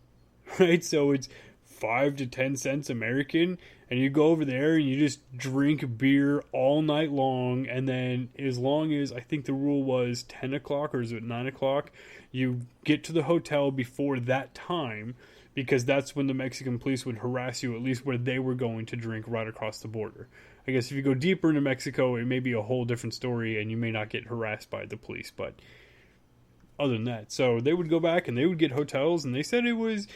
right? So it's 5 to 10 cents American, and you go over there and you just drink beer all night long, and then as long as, I think the rule was 10 o'clock, or is it 9 o'clock, you get to the hotel before that time, because that's when the Mexican police would harass you, at least where they were going to drink right across the border. I guess if you go deeper into Mexico, it may be a whole different story and you may not get harassed by the police. But other than that, so they would go back and they would get hotels, and they said it was,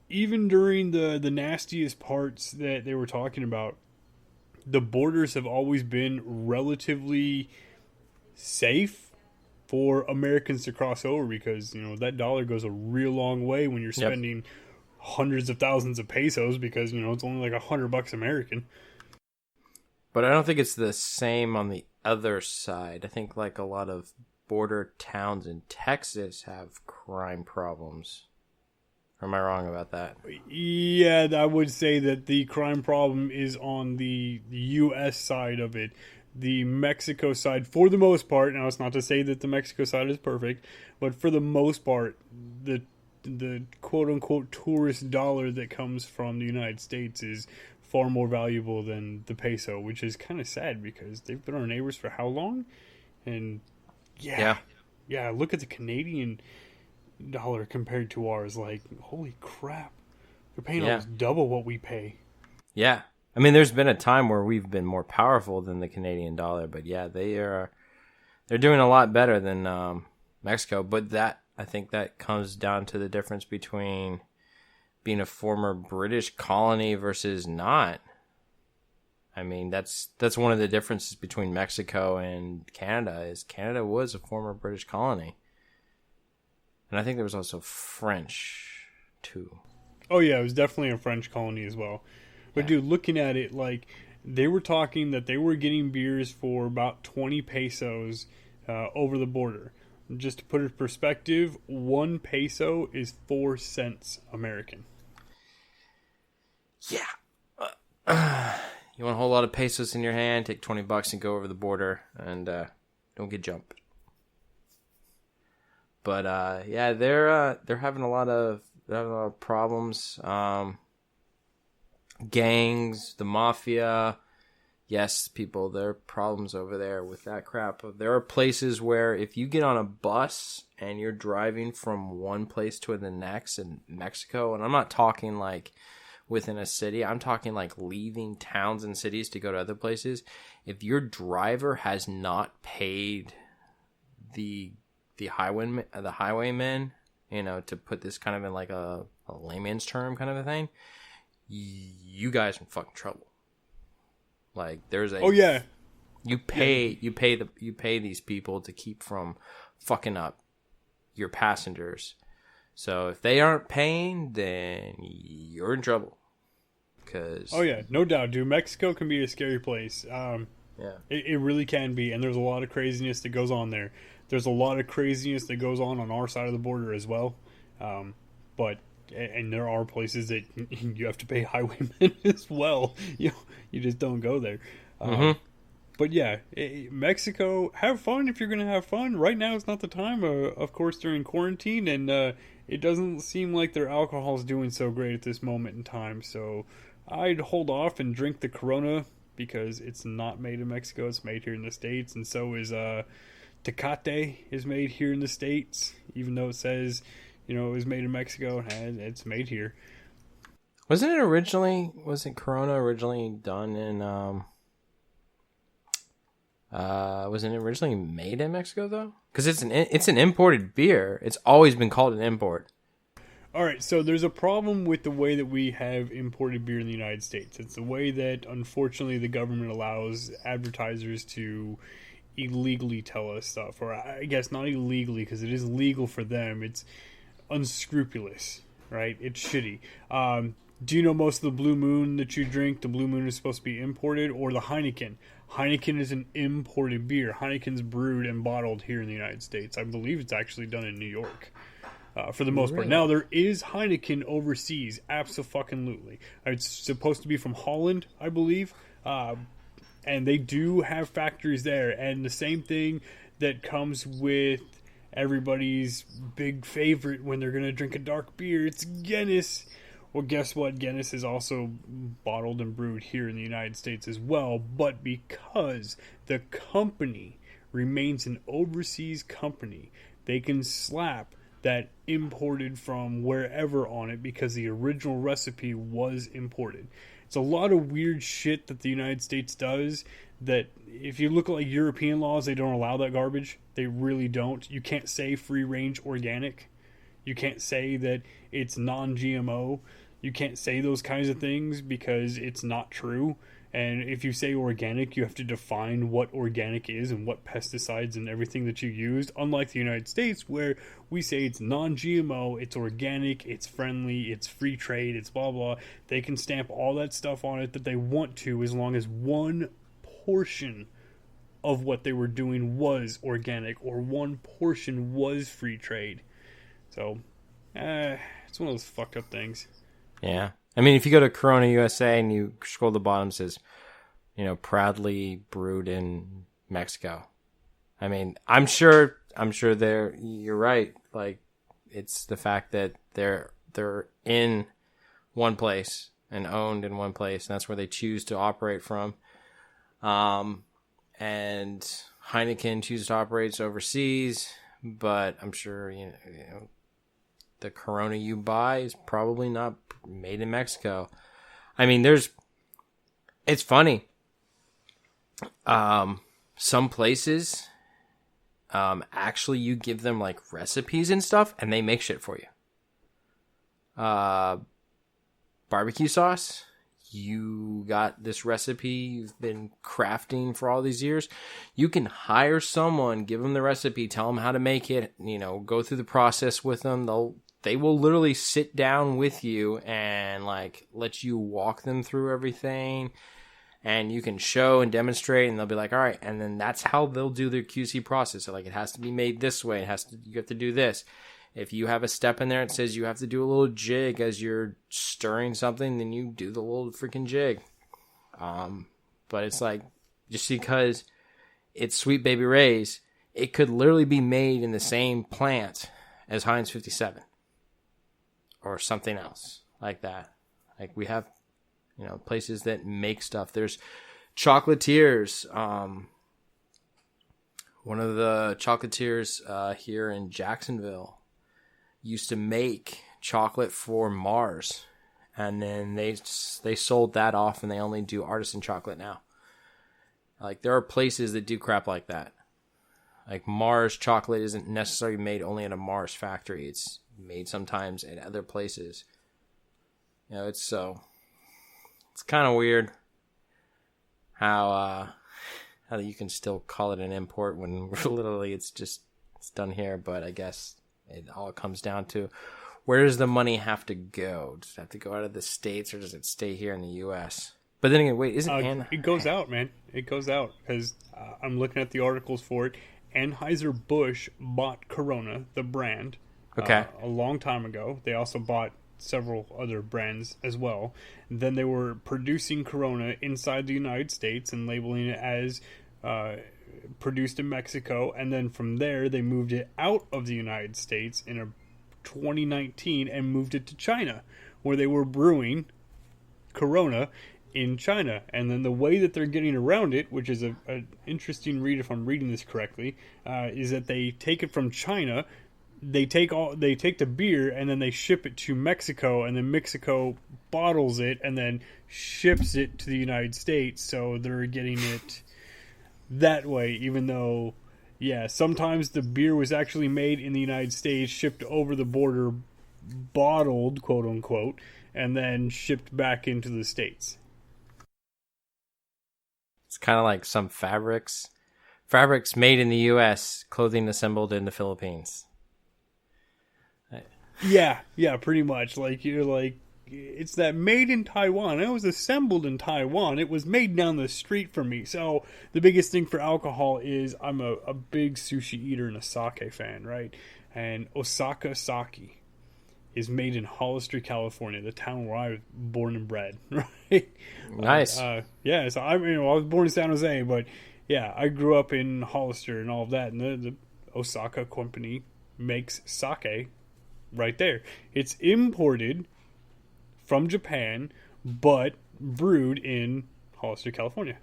even during the nastiest parts that they were talking about, the borders have always been relatively safe for Americans to cross over because, you know, that dollar goes a real long way when you're spending hundreds of thousands of pesos because, you know, it's only like $100 American. But I don't think it's the same on the other side. I think like a lot of border towns in Texas have crime problems. Or am I wrong about that? Yeah, I would say that the crime problem is on the U.S. side of it. The Mexico side, for the most part, now it's not to say that the Mexico side is perfect, but for the most part, the quote-unquote tourist dollar that comes from the United States is far more valuable than the peso, which is kind of sad because they've been our neighbors for how long? And yeah, look at the Canadian dollar compared to ours. Like, holy crap, they're paying almost double what we pay. Yeah. I mean, there's been a time where we've been more powerful than the Canadian dollar, but yeah, they're doing a lot better than Mexico. But I think that comes down to the difference between being a former British colony versus not. I mean, that's one of the differences between Mexico and Canada is Canada was a former British colony. And I think there was also French too. Oh yeah, it was definitely a French colony as well. But dude, looking at it, like, they were talking that they were getting beers for about 20 pesos over the border. Just to put it in perspective, 1 peso is 4 cents American. Yeah. You want a whole lot of pesos in your hand, take $20 and go over the border, and don't get jumped. But yeah, they're having a lot of problems. Gangs, the mafia. Yes, people, there are problems over there with that crap. There are places where if you get on a bus and you're driving from one place to the next in Mexico, and I'm not talking like within a city, I'm talking like leaving towns and cities to go to other places. If your driver has not paid the highwaymen, you know, to put this kind of in like a layman's term kind of a thing, you guys are in fucking trouble. Like there's a you pay these people to keep from fucking up your passengers. So if they aren't paying, then you're in trouble. Cause no doubt, dude. Mexico can be a scary place. It really can be, and there's a lot of craziness that goes on there. There's a lot of craziness that goes on our side of the border as well. But there are places that you have to pay highwaymen as well. You just don't go there. But yeah, Mexico, have fun if you're going to have fun. Right now is not the time, of course, during quarantine, and it doesn't seem like their alcohol is doing so great at this moment in time. So I'd hold off and drink the Corona because it's not made in Mexico. It's made here in the States, and so is Tecate is made here in the States, even though it says, you know, it was made in Mexico, and it's made here. Wasn't Corona originally done in, wasn't it originally made in Mexico, though? Because it's an imported beer. It's always been called an import. All right, so there's a problem with the way that we have imported beer in the United States. It's the way that, unfortunately, the government allows advertisers to illegally tell us stuff. Or I guess not illegally, because it is legal for them. It's unscrupulous, right? It's shitty. Do you know most of the Blue Moon that you drink, the Blue Moon is supposed to be imported? Or the Heineken? Heineken is an imported beer. Heineken's brewed and bottled here in the United States. I believe it's actually done in New York. For the most part. Now, there is Heineken overseas, abso-fucking-lutely. It's supposed to be from Holland, I believe. And they do have factories there. And the same thing that comes with everybody's big favorite when they're going to drink a dark beer, it's Guinness. Well, guess what? Guinness is also bottled and brewed here in the United States as well. But because the company remains an overseas company, they can slap that imported from wherever on it because the original recipe was imported. It's a lot of weird shit that the United States does that if you look at like European laws, they don't allow that garbage. They really don't. You can't say free range organic. You can't say that it's non-GMO. You can't say those kinds of things because it's not true. And if you say organic, you have to define what organic is and what pesticides and everything that you used. Unlike the United States, where we say it's non-GMO, it's organic, it's friendly, it's free trade, it's blah blah. They can stamp all that stuff on it that they want to, as long as one portion of what they were doing was organic or one portion was free trade. So, it's one of those fucked up things. Yeah. I mean, if you go to Corona USA and you scroll the bottom, it says, proudly brewed in Mexico. I mean, I'm sure you're right. Like, it's the fact that they're in one place and owned in one place, and that's where they choose to operate from. And Heineken chooses to operate overseas, but I'm sure, the Corona you buy is probably not made in Mexico. I mean, it's funny. Some places, actually you give them like recipes and stuff and they make shit for you. Barbecue sauce. You got this recipe you've been crafting for all these years. You can hire someone, give them the recipe, tell them how to make it, go through the process with them. They will literally sit down with you and like let you walk them through everything, and you can show and demonstrate, and they'll be like, all right. And then that's how they'll do their QC process. So like, it has to be made this way. You have to do this. If you have a step in there, it says you have to do a little jig as you're stirring something, then you do the little freaking jig. But it's like, just because it's Sweet Baby Ray's, it could literally be made in the same plant as Heinz 57 or something else like that. Like, we have, places that make stuff. There's chocolatiers. One of the chocolatiers here in Jacksonville used to make chocolate for Mars, and then they sold that off, and they only do artisan chocolate now. Like, there are places that do crap like that. Like, Mars chocolate isn't necessarily made only at a Mars factory. It's made sometimes at other places. It's kind of weird how you can still call it an import when literally it's done here. But I guess it all comes down to, where does the money have to go? Does it have to go out of the States, or does it stay here in the U.S.? But then again, wait, it goes out, man. It goes out, because I'm looking at the articles for it. Anheuser-Busch bought Corona, the brand, a long time ago. They also bought several other brands as well. Then they were producing Corona inside the United States and labeling it as produced in Mexico. And then from there, they moved it out of the United States in 2019 and moved it to China, where they were brewing Corona in China. And then the way that they're getting around it, which is an interesting read if I'm reading this correctly, is that they take it from China, they take the beer, and then they ship it to Mexico, and then Mexico bottles it and then ships it to the United States. So they're getting it that way, even though, sometimes the beer was actually made in the United States, shipped over the border, bottled, quote unquote, and then shipped back into the States. It's kind of like some fabrics made in the U.S., clothing assembled in the Philippines. Yeah, pretty much. Like, you're like, it's that made in Taiwan. It was assembled in Taiwan. It was made down the street from me. So the biggest thing for alcohol is, I'm a big sushi eater and a sake fan, right? And Osaka Sake is made in Hollister, California, the town where I was born and bred, right? Nice. So I was born in San Jose, but I grew up in Hollister and all of that. And the Osaka company makes sake right there. It's imported from Japan, but brewed in Hollister, California.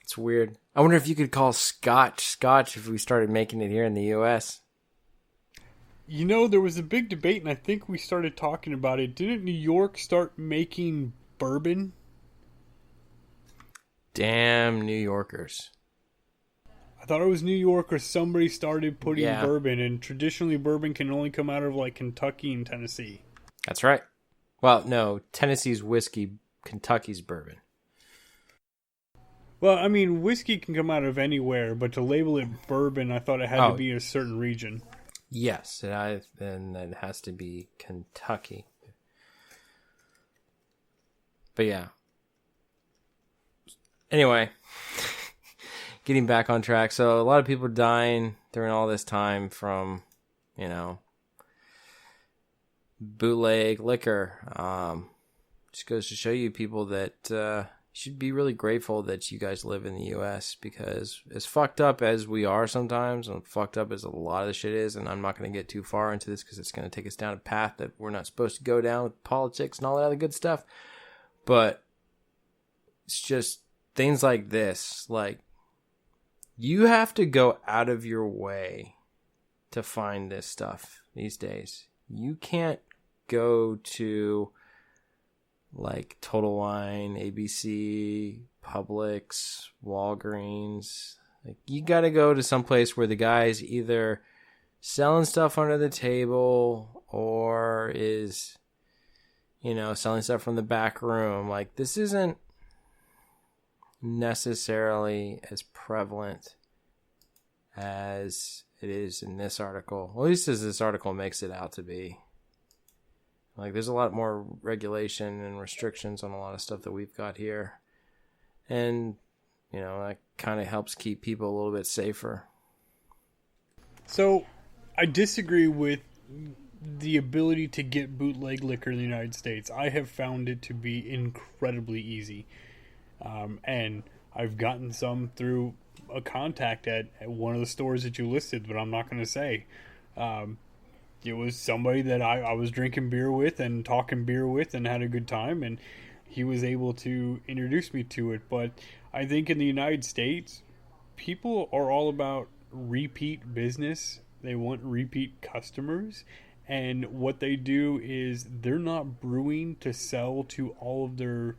It's weird. I wonder if you could call Scotch if we started making it here in the U.S. There was a big debate, and I think we started talking about it. Didn't New York start making bourbon? Damn New Yorkers. I thought it was New York, or somebody started putting bourbon, and traditionally bourbon can only come out of like Kentucky and Tennessee. That's right. Well, no, Tennessee's whiskey, Kentucky's bourbon. Well, I mean, whiskey can come out of anywhere, but to label it bourbon, I thought it had to be a certain region. Yes, and it has to be Kentucky. But yeah. Anyway, getting back on track. So a lot of people are dying during all this time from, bootleg liquor. Just goes to show you people that you should be really grateful that you guys live in the U.S. because as fucked up as we are sometimes, and fucked up as a lot of the shit is, and I'm not going to get too far into this because it's going to take us down a path that we're not supposed to go down with politics and all that other good stuff. But it's just things like this. Like, you have to go out of your way to find this stuff these days. You can't go to like Total Wine, ABC, Publix, Walgreens. Like, you got to go to some place where the guy's either selling stuff under the table or is, selling stuff from the back room. Like, this isn't necessarily as prevalent as it is in this article. Well, at least as this article makes it out to be. Like, there's a lot more regulation and restrictions on a lot of stuff that we've got here. And, that kind of helps keep people a little bit safer. So, I disagree with the ability to get bootleg liquor in the United States. I have found it to be incredibly easy. And I've gotten some through a contact at one of the stores that you listed, but I'm not going to say. It was somebody that I was drinking beer with and talking beer with and had a good time, and he was able to introduce me to it. But I think in the United States, people are all about repeat business. They want repeat customers. And what they do is they're not brewing to sell to all of their,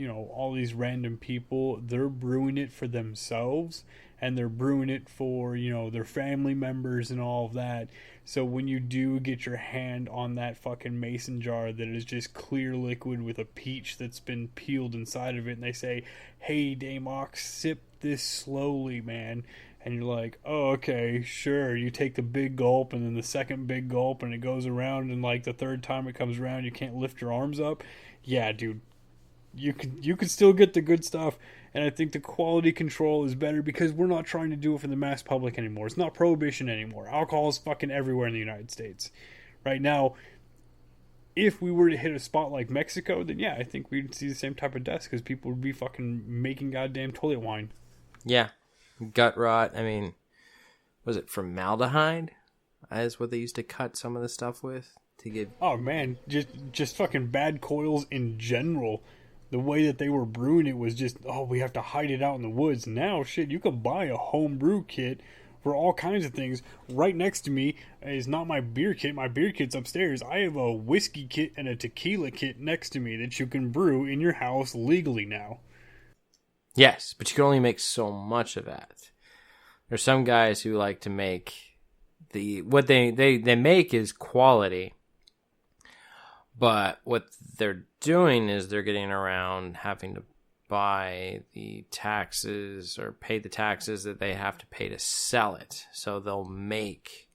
all these random people. They're brewing it for themselves, and they're brewing it for, their family members and all of that. So when you do get your hand on that fucking mason jar that is just clear liquid with a peach that's been peeled inside of it, and they say, "Hey, Damox, sip this slowly, man." And you're like, "Oh, okay, sure." You take the big gulp, and then the second big gulp, and it goes around, and like the third time it comes around, you can't lift your arms up. Yeah, dude. You can still get the good stuff, and I think the quality control is better because we're not trying to do it for the mass public anymore. It's not prohibition anymore. Alcohol is fucking everywhere in the United States right now. If we were to hit a spot like Mexico, then yeah, I think we'd see the same type of deaths because people would be fucking making goddamn toilet wine. Yeah, gut rot. I mean, was it formaldehyde? Is what they used to cut some of the stuff with to get. Oh man, just fucking bad coils in general. The way that they were brewing it was just, we have to hide it out in the woods. Now, shit, you can buy a home brew kit for all kinds of things. Right next to me is not my beer kit. My beer kit's upstairs. I have a whiskey kit and a tequila kit next to me that you can brew in your house legally now. Yes, but you can only make so much of that. There's some guys who like to make what they make is quality. But what they're doing is they're getting around having to buy the taxes or pay the taxes that they have to pay to sell it. So they'll make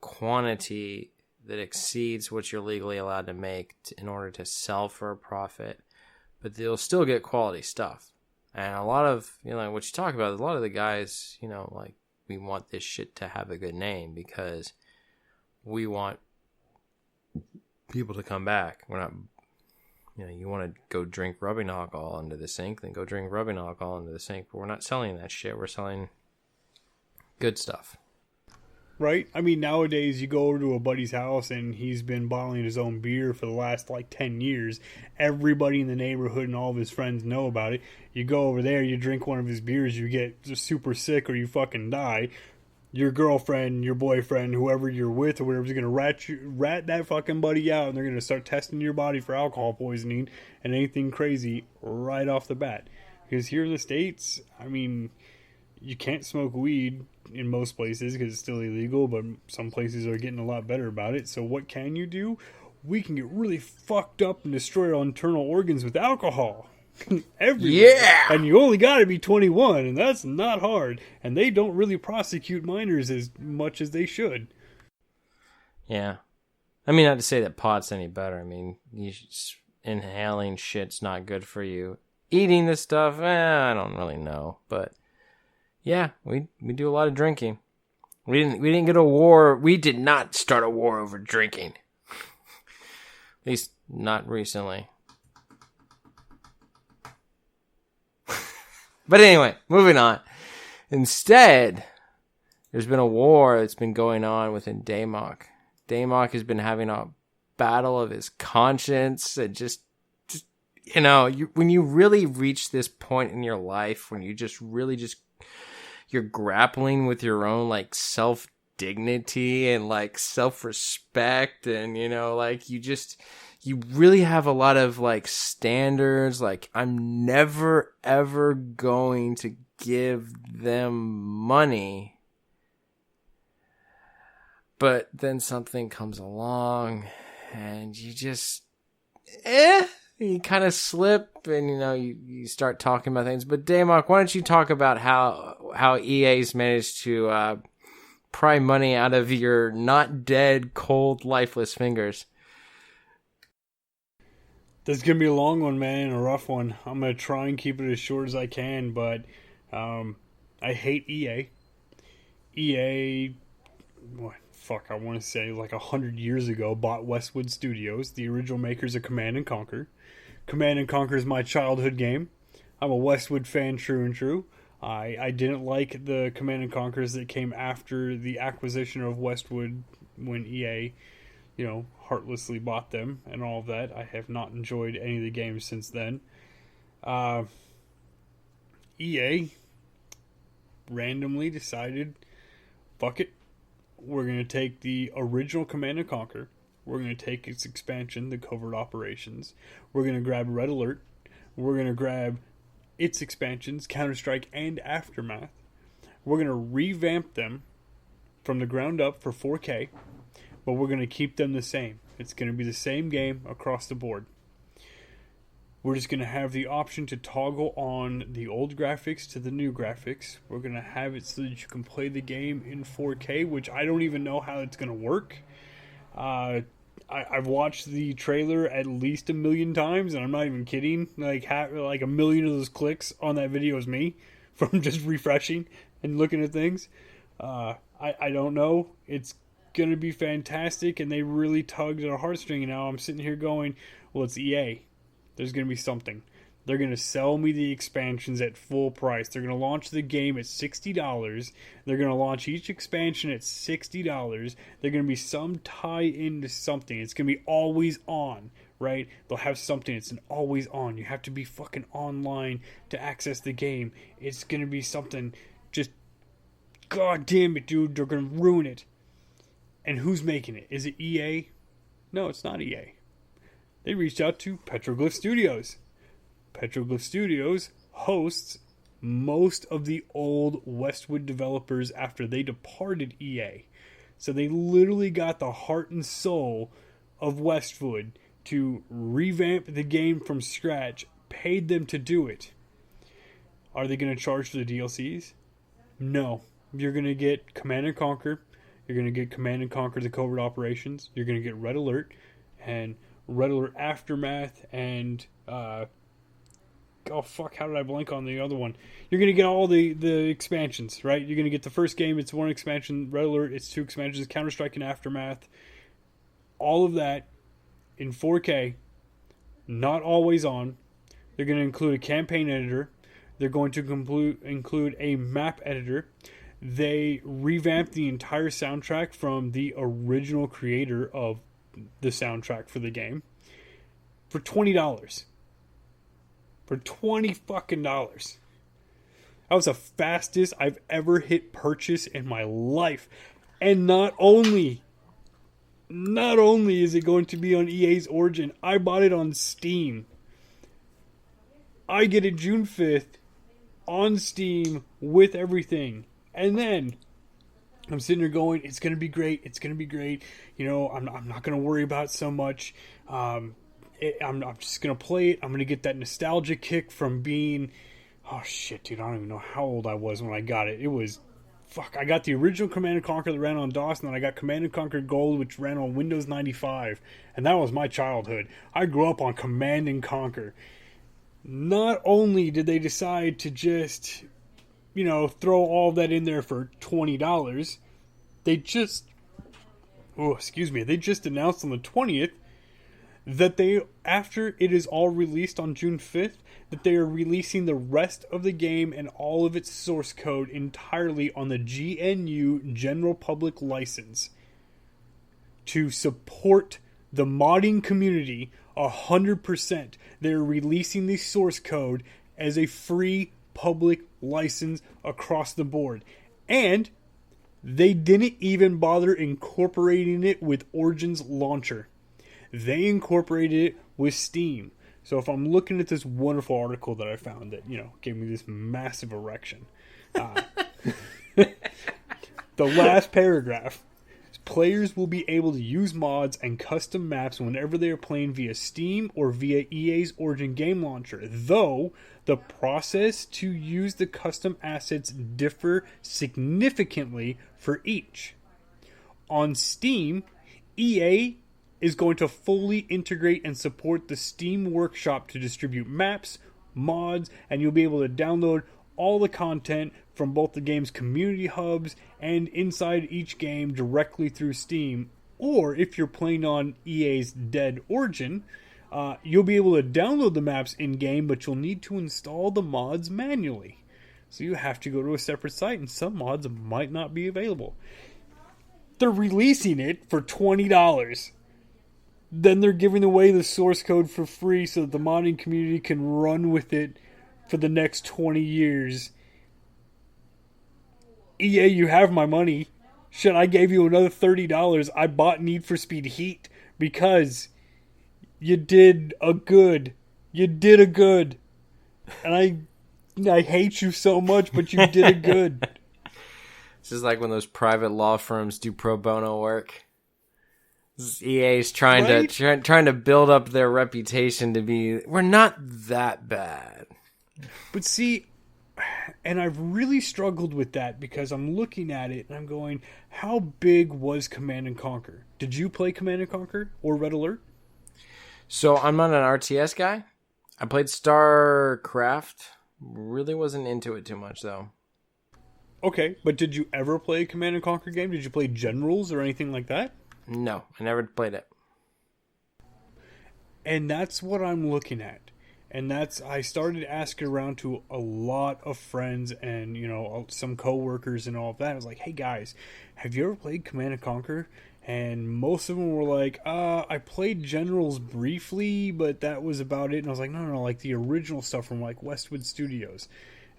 quantity that exceeds what you're legally allowed to make in order to sell for a profit. But they'll still get quality stuff. And a lot of, what you talk about, a lot of the guys, like, we want this shit to have a good name because we want people to come back. We're not, you want to go drink rubbing alcohol into the sink, then go drink rubbing alcohol into the sink. But we're not selling that shit. We're selling good stuff. Right? I mean, nowadays you go over to a buddy's house and he's been bottling his own beer for the last 10 years. Everybody in the neighborhood and all of his friends know about it. You go over there, you drink one of his beers, you get just super sick or you fucking die. Your girlfriend, your boyfriend, whoever you're with or whatever is going to rat that fucking buddy out, and they're going to start testing your body for alcohol poisoning and anything crazy right off the bat. Because here in the States, I mean, you can't smoke weed in most places because it's still illegal, but some places are getting a lot better about it. So what can you do? we can get really fucked up and destroy our internal organs with alcohol. Everywhere. Yeah! And you only got to be 21, and that's not hard. And they don't really prosecute minors as much as they should. Yeah. I mean, not to say that pot's any better. I mean, inhaling shit's not good for you. Eating this stuff, I don't really know. But yeah, we do a lot of drinking. We didn't get a war. We did not start a war over drinking. At least not recently. But anyway, moving on. Instead, there's been a war that's been going on within Daymok. Daymok has been having a battle of his conscience and just when you really reach this point in your life, when you you're grappling with your own like self-dignity and like self-respect, and you really have a lot of like standards, like I'm never ever going to give them money. But then something comes along and you just you kind of slip, and you start talking about things. But Daymok, why don't you talk about how EA's managed to pry money out of your not dead, cold, lifeless fingers? This is gonna be a long one, man, and a rough one. I'm gonna try and keep it as short as I can, but I hate EA. EA, I want to say like 100 years ago, bought Westwood Studios, the original makers of Command and Conquer. Command and Conquer is my childhood game. I'm a Westwood fan, true and true. I didn't like the Command and Conquers that came after the acquisition of Westwood when EA, heartlessly bought them and all of that. I have not enjoyed any of the games since then. EA randomly decided, fuck it, we're going to take the original Command & Conquer, we're going to take its expansion, the Covert Operations, we're going to grab Red Alert, we're going to grab its expansions, Counter-Strike and Aftermath, we're going to revamp them from the ground up for 4K, but we're going to keep them the same. It's going to be the same game across the board. We're just going to have the option to toggle on the old graphics to the new graphics. We're going to have it so that you can play the game in 4K, which I don't even know how it's going to work. I've watched the trailer at least 1 million times, and I'm not even kidding. Like 1 million of those clicks on that video is me from just refreshing and looking at things. I don't know. It's going to be fantastic, and they really tugged at a heartstring, and now I'm sitting here going, well, it's EA. There's going to be something. They're going to sell me the expansions at full price. They're going to launch the game at $60. They're going to launch each expansion at $60. They're going to be some tie-in to something. It's going to be always on, right? They'll have something. It's an always on. You have to be fucking online to access the game. It's going to be something just, god damn it, dude. They're going to ruin it. And who's making it? Is it EA? No, it's not EA. They reached out to Petroglyph Studios. Petroglyph Studios hosts most of the old Westwood developers after they departed EA. So they literally got the heart and soul of Westwood to revamp the game from scratch, paid them to do it. Are they going to charge for the DLCs? No. You're going to get Command & Conquer. You're going to get Command & Conquer the Covert Operations. You're going to get Red Alert and Red Alert Aftermath and how did I blank on the other one? You're going to get all the expansions, right? You're going to get the first game, it's 1 expansion. Red Alert, it's 2 expansions. Counter-Strike and Aftermath. All of that in 4K, not always on. They're going to include a campaign editor. They're going to include a map editor. They revamped the entire soundtrack from the original creator of the soundtrack for the game for $20. For $20 fucking dollars. That was the fastest I've ever hit purchase in my life. And not only is it going to be on EA's Origin, I bought it on Steam. I get it June 5th on Steam with everything. And then I'm sitting there going, it's going to be great. It's going to be great. You know, I'm not going to worry about it so much. I'm just going to play it. I'm going to get that nostalgia kick from being, oh shit, dude, I don't even know how old I was when I got it. It was, fuck, I got the original Command & Conquer that ran on DOS, and then I got Command & Conquer Gold, which ran on Windows 95. And that was my childhood. I grew up on Command & Conquer. Not only did they decide to just, you know, throw all that in there for $20, they just announced on the 20th that they, after it is all released on June 5th, that they are releasing the rest of the game and all of its source code entirely on the GNU General Public License to support the modding community 100%. They're releasing the source code as a free public license across the board. And they didn't even bother incorporating it with Origin's launcher. They incorporated it with Steam. So if I'm looking at this wonderful article that I found that, you know, gave me this massive erection. The last paragraph. Players will be able to use mods and custom maps whenever they are playing via Steam or via EA's Origin game launcher, though the process to use the custom assets differ significantly for each. On Steam, EA is going to fully integrate and support the Steam Workshop to distribute maps, mods, and you'll be able to download all the content from both the game's community hubs and inside each game directly through Steam. Or if you're playing on EA's Dead Origin, you'll be able to download the maps in-game, but you'll need to install the mods manually. So you have to go to a separate site, and some mods might not be available. They're releasing it for $20. Then they're giving away the source code for free so that the modding community can run with it for the next 20 years. EA, you have my money. Shit, I gave you another $30. I bought Need for Speed Heat because you did a good. You did a good. And I hate you so much, but you did a good. This is like when those private law firms do pro bono work. EA's trying to build up their reputation to be, we're not that bad. But see, and I've really struggled with that because I'm looking at it and I'm going, how big was Command & Conquer? Did you play Command & Conquer or Red Alert? So I'm not an RTS guy. I played StarCraft. Really wasn't into it too much though. Okay, but did you ever play a Command & Conquer game? Did you play Generals or anything like that? No, I never played it. And that's what I'm looking at. And I started asking around to a lot of friends and, you know, some coworkers and all of that. I was like, hey guys, have you ever played Command & Conquer? And most of them were like, I played Generals briefly, but that was about it. And I was like, no, like the original stuff from like Westwood Studios.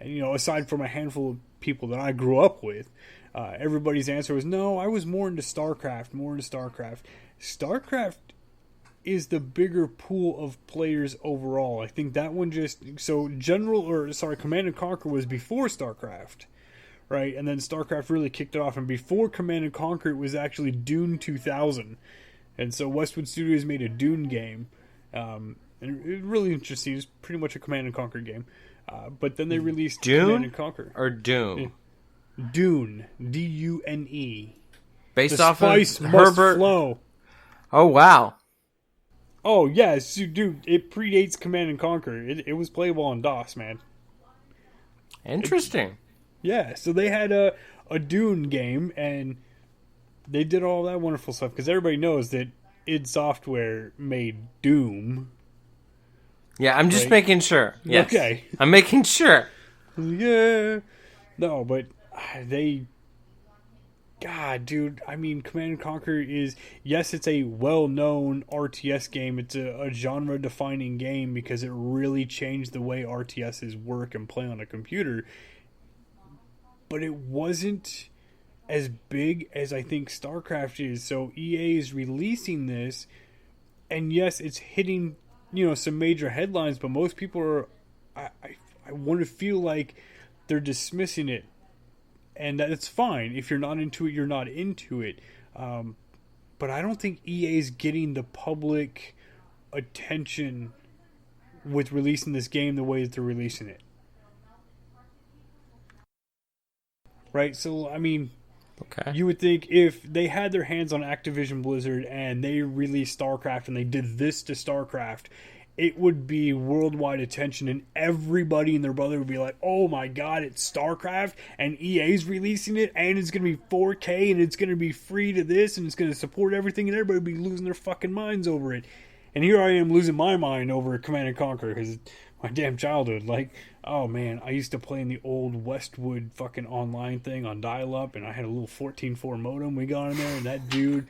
And, you know, aside from a handful of people that I grew up with, everybody's answer was, no, I was more into StarCraft. StarCraft is the bigger pool of players overall. I think that one Command & Conquer was before StarCraft, right? And then StarCraft really kicked it off. And before Command & Conquer, it was actually Dune 2000. And so Westwood Studios made a Dune game. And it was really interesting. It's pretty much a Command & Conquer game. But then they released Dune Command & Conquer. Or Doom? Yeah. Dune. D-U-N-E. Based the off spice of must Herbert. flow. Oh, wow. Oh, yes, dude, it predates Command & Conquer. It was playable on DOS, man. Interesting. Yeah, so they had a Dune game, and they did all that wonderful stuff, because everybody knows that id Software made Doom. Yeah, I'm just making sure. Yes. Okay. I'm making sure. Yeah. No, but they... God, dude, I mean, Command & Conquer is, yes, it's a well-known RTS game. It's a genre-defining game because it really changed the way RTSs work and play on a computer. But it wasn't as big as I think StarCraft is. So EA is releasing this, and yes, it's hitting, you know, some major headlines, but most people are, I want to feel like they're dismissing it. and that's fine. If you're not into it, you're not into it. But I don't think EA is getting the public attention with releasing this game the way that they're releasing it. Right? So, I mean, Okay. you would think if they had their hands on Activision Blizzard and they released StarCraft and they did this to StarCraft, it would be worldwide attention and everybody and their brother would be like, oh my god, it's StarCraft and EA's releasing it and it's going to be 4K and it's going to be free to this and it's going to support everything and everybody would be losing their fucking minds over it. And here I am losing my mind over Command & Conquer because my damn childhood. Like, oh man, I used to play in the old Westwood fucking online thing on dial-up, and I had a little 14.4 modem we got in there, and that dude,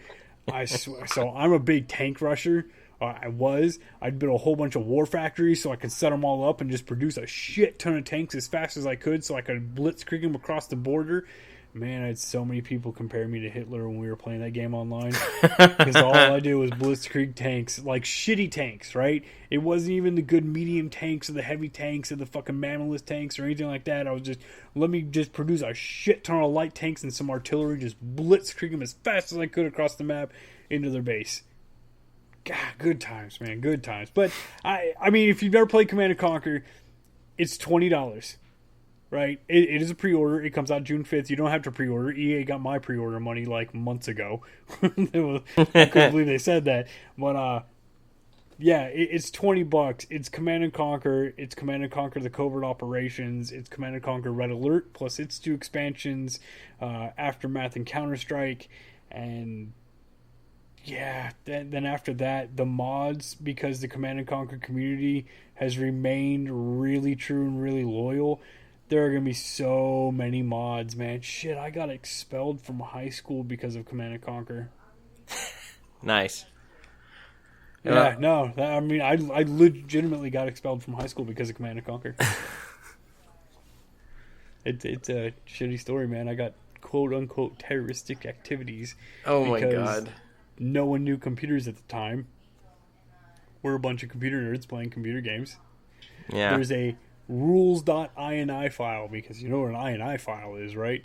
I swear. So I'm a big tank rusher. I'd build a whole bunch of war factories so I could set them all up and just produce a shit ton of tanks as fast as I could so I could blitzkrieg them across the border. Man, I had so many people compare me to Hitler when we were playing that game online. Because all I did was blitzkrieg tanks, like shitty tanks, right? It wasn't even the good medium tanks or the heavy tanks or the fucking mammalist tanks or anything like that. I was just, let me just produce a shit ton of light tanks and some artillery, just blitzkrieg them as fast as I could across the map into their base. God, good times, man, good times. But, I mean, if you've never played Command & Conquer, it's $20. Right? It is a pre-order. It comes out June 5th. You don't have to pre-order. EA got my pre-order money like months ago. I couldn't believe they said that. But, yeah, it's $20. It's Command & Conquer. It's Command & Conquer The Covert Operations. It's Command & Conquer Red Alert, plus its 2 expansions, Aftermath and Counter-Strike. And, yeah, then after that, the mods, because the Command & Conquer community has remained really true and really loyal. There are going to be so many mods, man. Shit, I got expelled from high school because of Command & Conquer. Nice. Yeah, no. I mean, I legitimately got expelled from high school because of Command & Conquer. It's a shitty story, man. I got quote-unquote terroristic activities. Oh, my God. No one knew computers at the time. We're a bunch of computer nerds playing computer games. Yeah. There's a rules.ini file, because you know what an ini file is, right?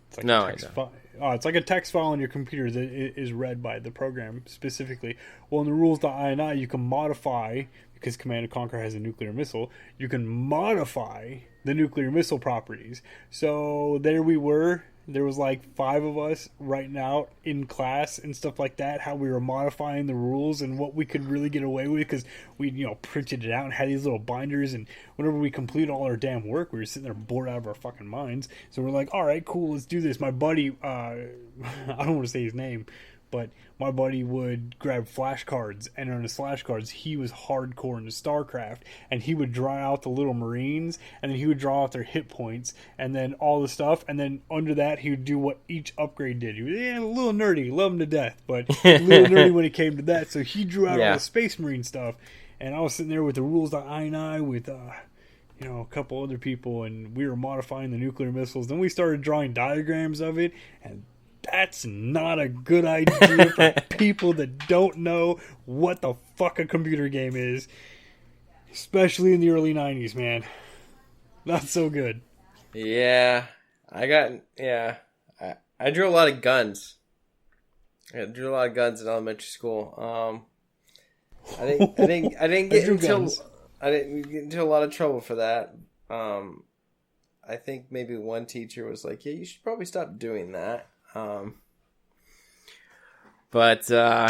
It's like no, a text file. It's like a text file on your computer that is read by the program specifically. Well, in the rules.ini, you can modify, because Command & Conquer has a nuclear missile, you can modify the nuclear missile properties. So there we were. There was like 5 of us writing out in class and stuff like that, how we were modifying the rules and what we could really get away with, because we, printed it out and had these little binders, and whenever we completed all our damn work, we were sitting there bored out of our fucking minds. So we're like, all right, cool, let's do this. My buddy, I don't want to say his name, but my buddy would grab flashcards, and on his flashcards, he was hardcore into StarCraft, and he would draw out the little Marines, and then he would draw out their hit points, and then all the stuff, and then under that, he would do what each upgrade did. He was a little nerdy, love him to death, but a little nerdy when it came to that, so he drew out all the Space Marine stuff, and I was sitting there with the rules.ini with, a couple other people, and we were modifying the nuclear missiles. Then we started drawing diagrams of it, and that's not a good idea for people that don't know what the fuck a computer game is. Especially in the early 90s, man. Not so good. Yeah. I drew a lot of guns. I drew a lot of guns in elementary school. I didn't get into a lot of trouble for that. I think maybe one teacher was like, "Yeah, you should probably stop doing that." But no,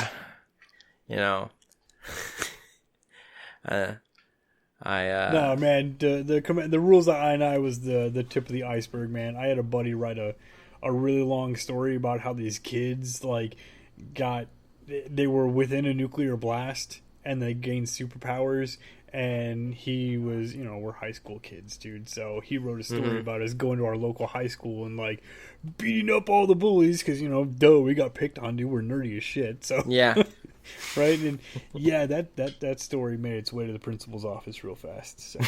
man, the rules.ini was the tip of the iceberg, man. I had a buddy write a really long story about how these kids they were within a nuclear blast and they gained superpowers, and he was, we're high school kids, dude, so he wrote a story about us going to our local high school and beating up all the bullies because we got picked on, dude, we're nerdy as shit, so yeah. Right? And yeah, that story made its way to the principal's office real fast, so.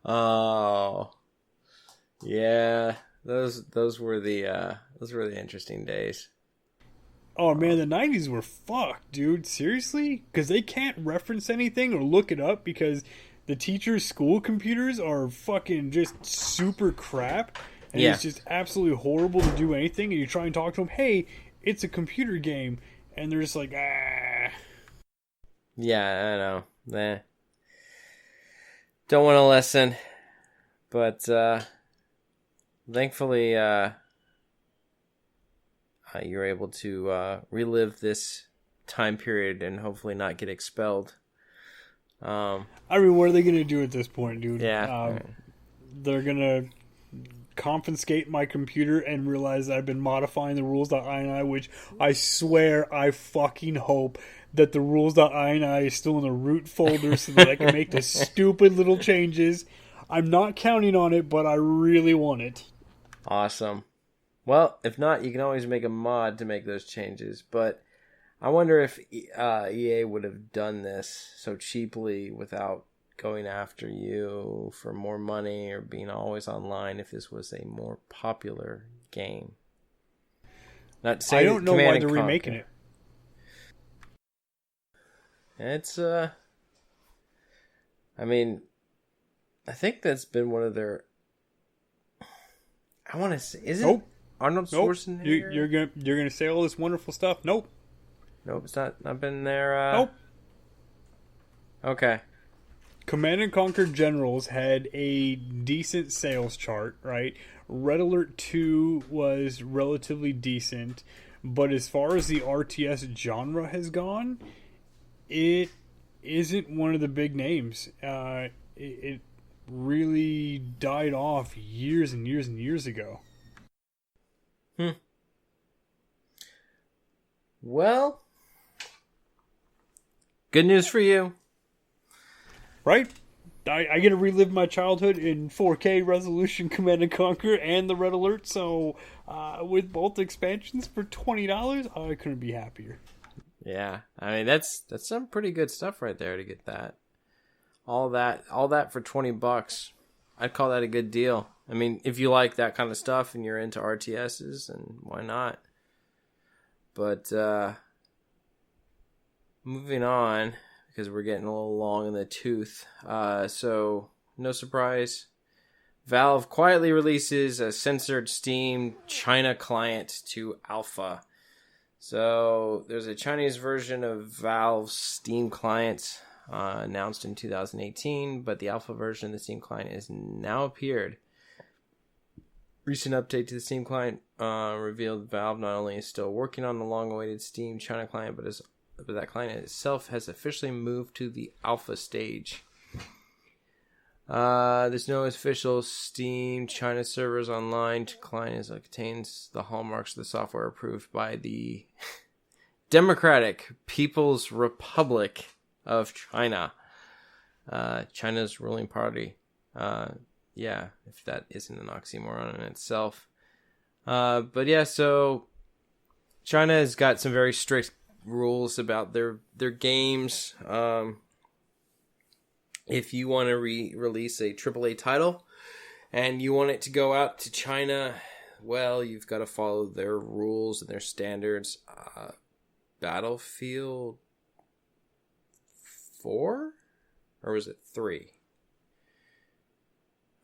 Oh yeah, those were the interesting days. Oh man, the '90s were fucked, dude. Seriously, because they can't reference anything or look it up because the teachers' school computers are fucking just super crap, and Yeah. it's just absolutely horrible to do anything. And you try and talk to them, hey, it's a computer game, and they're just like, ah. Yeah, I know. Don't want to listen. But thankfully, you're able to relive this time period and hopefully not get expelled. I mean, what are they gonna do at this point, dude? Yeah. They're gonna confiscate my computer and realize that I've been modifying the rules.ini, which I swear I fucking hope that the rules.ini is still in the root folder so that I can make the stupid little changes. I'm not counting on it, but I really want it. Awesome. Well, if not, you can always make a mod to make those changes. But I wonder if EA would have done this so cheaply without going after you for more money or being always online if this was a more popular game. Not saying I don't know why they're remaking it. It's I mean, I think that's been one of their. I want to say, is it Nope. Arnold Schwarzenegger? You're gonna say all this wonderful stuff. Nope. Nope, it's not been there. Nope. Okay. Command and Conquer Generals had a decent sales chart, right? Red Alert 2 was relatively decent, but as far as the RTS genre has gone, it isn't one of the big names. It really died off years and years and years ago. Well, good news for you. Right? I get to relive my childhood in 4K resolution Command and Conquer and the Red Alert, so with both expansions for $20, I couldn't be happier. Yeah, I mean that's some pretty good stuff right there to get that. All that for $20. I'd call that a good deal. I mean, if you like that kind of stuff and you're into RTSs, and why not? But moving on, because we're getting a little long in the tooth. So no surprise, Valve quietly releases a censored Steam China client to alpha. So there's a Chinese version of Valve's Steam client announced in 2018, but the alpha version of the Steam client has now appeared. Recent update to the Steam client revealed Valve not only is still working on the long-awaited Steam China client, but that client itself has officially moved to the alpha stage. There's no official Steam China servers online. Client contains the hallmarks of the software approved by the Democratic People's Republic of China, China's ruling party. Yeah, if that isn't an oxymoron in itself. But yeah, so China has got some very strict rules about their games. If you want to release a AAA title and you want it to go out to China, well, you've got to follow their rules and their standards. Battlefield 4? Or was it 3?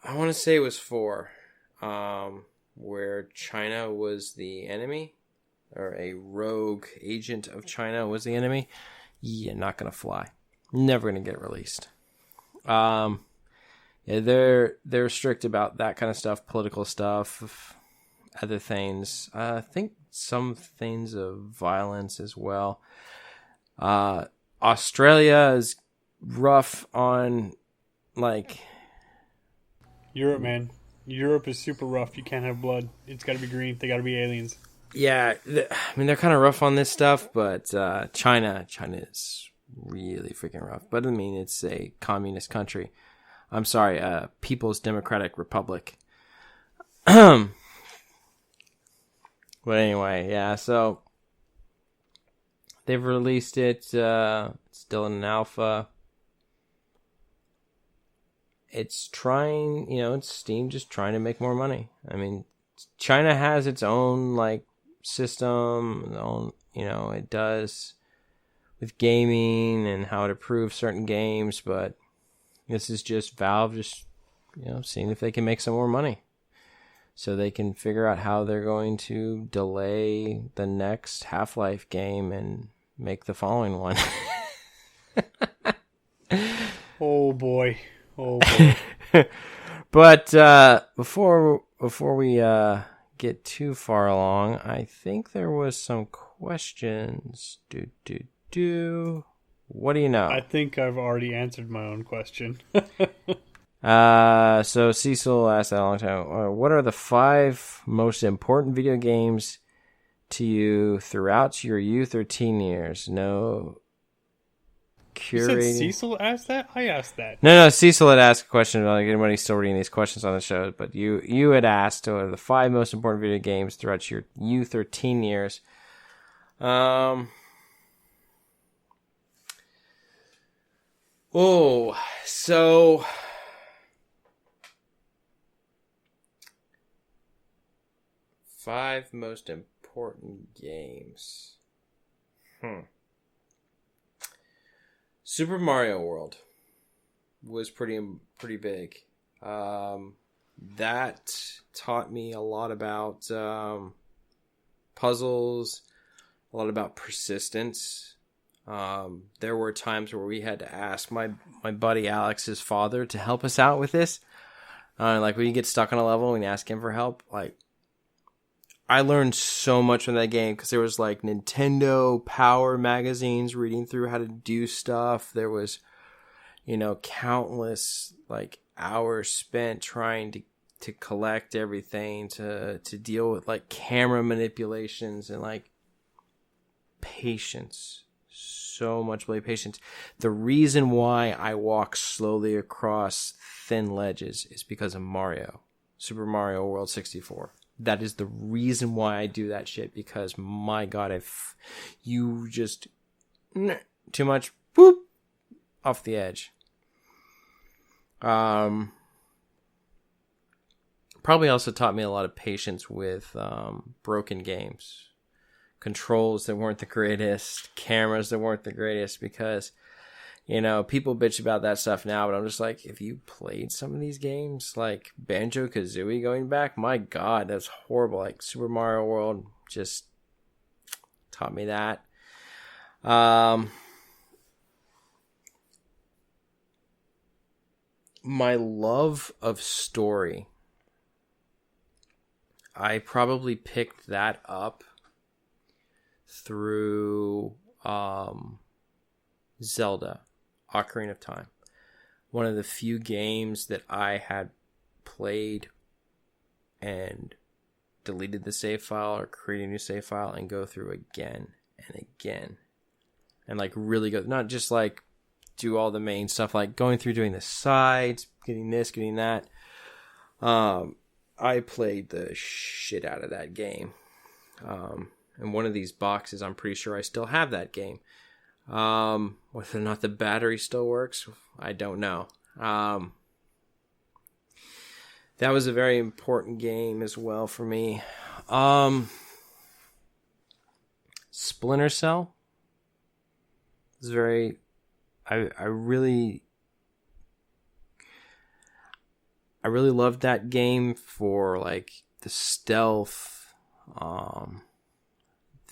I want to say it was 4. Where China was the enemy, or a rogue agent of China was the enemy. Yeah, not going to fly. Never going to get released. Yeah, they're strict about that kind of stuff, political stuff, other things. I think some things of violence as well. Australia is rough on, like... Europe, man. Europe is super rough. You can't have blood. It's got to be green. They got to be aliens. Yeah, I mean, they're kind of rough on this stuff, but China is really freaking rough. But I mean, it's a communist country. I'm sorry, People's Democratic Republic. But anyway, yeah, so they've released it. It's still in an alpha. It's trying, it's Steam just trying to make more money. I mean, China has its own, like, system, its own, it does with gaming and how it improves certain games, but this is just Valve just, seeing if they can make some more money so they can figure out how they're going to delay the next Half-Life game and make the following one. Oh boy. But before we get too far along, I think there was some questions. What do you know? I think I've already answered my own question. So Cecil asked that a long time. What are the 5 most important video games to you throughout your youth or teen years? No curating. You said Cecil asked that? I asked that. No. Cecil had asked a question. Like, anybody's still reading these questions on the show, but you had asked, what are the 5 most important video games throughout your youth or teen years? So 5 most important games. Super Mario World was pretty big. That taught me a lot about puzzles, a lot about persistence. There were times where we had to ask my buddy Alex's father to help us out with this. Like when you get stuck on a level and you ask him for help, like I learned so much from that game because there was like Nintendo Power magazines reading through how to do stuff. There was, countless like hours spent trying to collect everything, to deal with like camera manipulations and like patience. So much patience. The reason why I walk slowly across thin ledges is because of Mario. Super Mario World 64. That is the reason why I do that shit, because my God, if you just too much, boop, off the edge. Probably also taught me a lot of patience with broken games. Controls that weren't the greatest, cameras that weren't the greatest, because people bitch about that stuff now, but I'm just like, if you played some of these games, like Banjo-Kazooie going back, my God, that's horrible. Like Super Mario World just taught me that. My love of story, I probably picked that up through Zelda Ocarina of Time. One of the few games that I had played and deleted the save file or create a new save file and go through again and again. And like really go, not just like do all the main stuff, like going through doing the sides, getting this, getting that. I played the shit out of that game. In one of these boxes, I'm pretty sure I still have that game. Whether or not the battery still works, I don't know. That was a very important game as well for me. Splinter Cell was very... I really loved that game for like the stealth,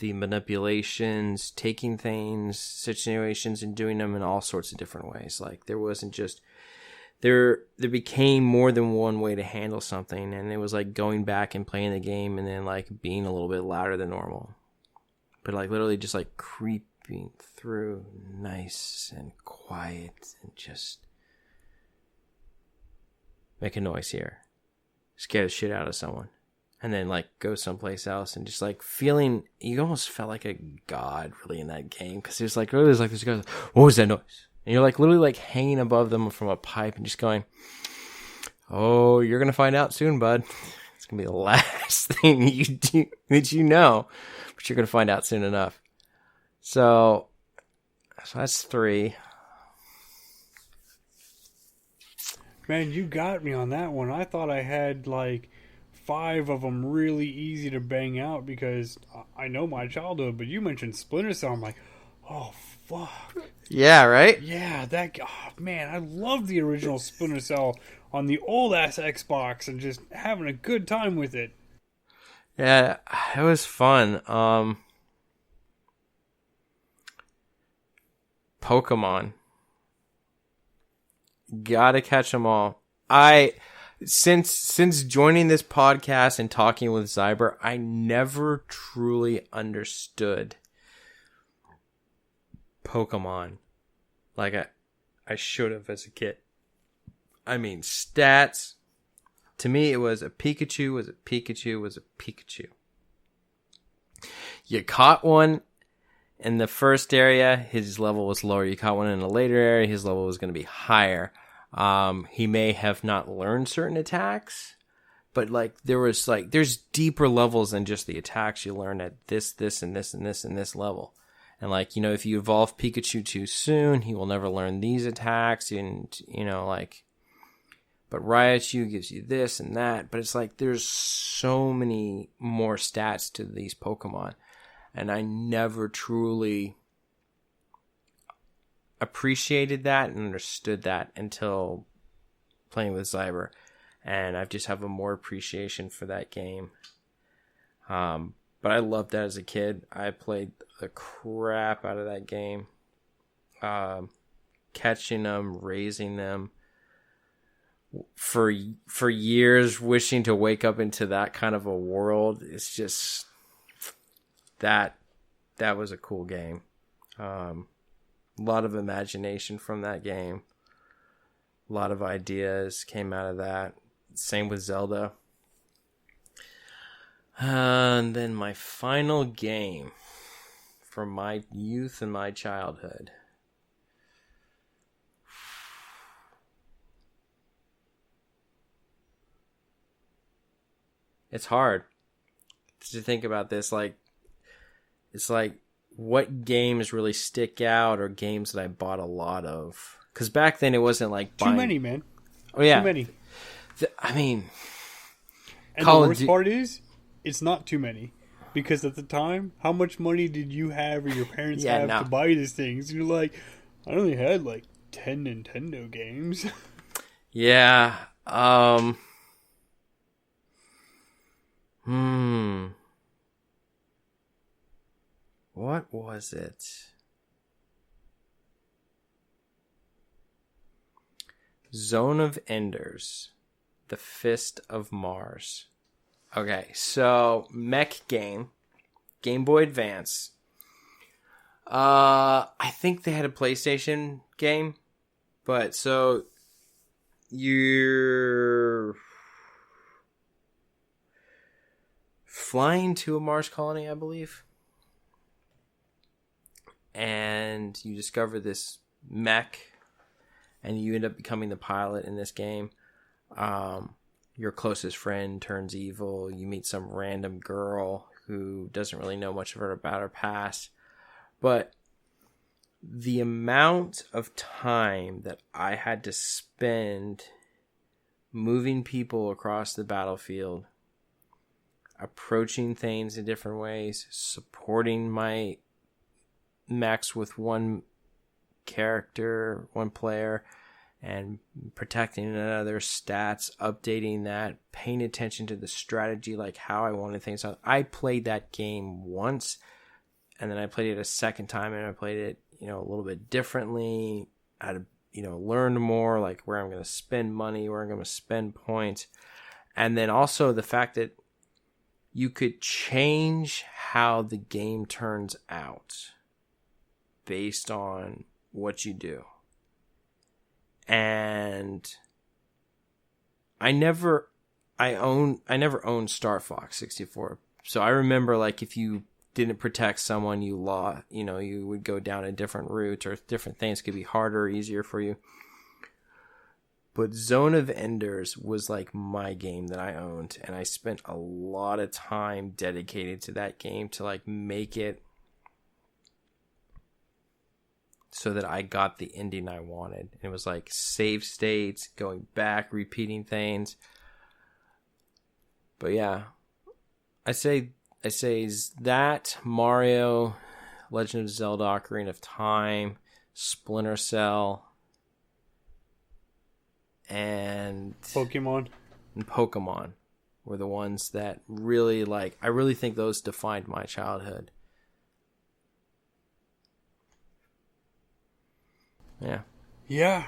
the manipulations, taking things, situations, and doing them in all sorts of different ways. Like there wasn't just there became more than one way to handle something, and it was like going back and playing the game and then like being a little bit louder than normal, but like literally just like creeping through nice and quiet and just make a noise here, scare the shit out of someone, and then like go someplace else and just like feeling, you almost felt like a god really in that game, because it was like this guy, what was that noise? And you're like literally like hanging above them from a pipe and just going, oh, you're gonna find out soon, bud. It's gonna be the last thing you do that you know, but you're gonna find out soon enough. So that's 3. Man, you got me on that one. I thought I had like 5 of them really easy to bang out because I know my childhood, but you mentioned Splinter Cell. I'm like, oh, fuck. Yeah, right? Yeah, man, I love the original Splinter Cell on the old-ass Xbox and just having a good time with it. Yeah, it was fun. Pokemon. Gotta catch them all. Since joining this podcast and talking with Zyber, I never truly understood Pokemon like I should have as a kid. I mean, stats. To me, it was a Pikachu was a Pikachu was a Pikachu. You caught one in the first area, his level was lower. You caught one in a later area, his level was going to be higher. He may have not learned certain attacks, but there's deeper levels than just the attacks you learn at this, and this level. And if you evolve Pikachu too soon, he will never learn these attacks. And, but Raichu gives you this and that. But it's there's so many more stats to these Pokemon. And I never truly appreciated that and understood that until playing with Zyber. And I just have a more appreciation for that game. But I loved that as a kid. I played the crap out of that game. Catching them, raising them. For years, wishing to wake up into that kind of a world. It's just that was a cool game. A lot of imagination from that game. A lot of ideas came out of that. Same with Zelda. And then my final game from my youth and my childhood. It's hard to think about this. It's what games really stick out or games that I bought a lot of? Because back then it wasn't too many, man. Oh yeah, too many. And the worst part is, it's not too many. Because at the time, how much money did you have or your parents have to buy these things? And you're like, I only had 10 Nintendo games. Yeah. What was it? Zone of Enders. The Fist of Mars. Okay, so mech game. Game Boy Advance. I think they had a PlayStation game. But so you're flying to a Mars colony, I believe. And you discover this mech, and you end up becoming the pilot in this game. Your closest friend turns evil. You meet some random girl who doesn't really know much about her past. But the amount of time that I had to spend moving people across the battlefield, approaching things in different ways, supporting my mechs with one character, one player, and protecting another, stats, updating that, paying attention to the strategy, how I wanted things. I played that game once, and then I played it a second time, and I played it, a little bit differently. I had to, learn more, where I'm going to spend money, where I'm going to spend points. And then also the fact that you could change how the game turns out based on what you do. And I never owned Star Fox 64. So I remember if you didn't protect someone, you lost, you would go down a different route, or different things could be harder or easier for you. But Zone of Enders was my game that I owned, and I spent a lot of time dedicated to that game to make it so that I got the ending I wanted. And it was save states, going back, repeating things. But yeah, I say is that Mario, Legend of Zelda: Ocarina of Time, Splinter Cell, and Pokemon were the ones that really, like, I really think those defined my childhood. Yeah. Yeah.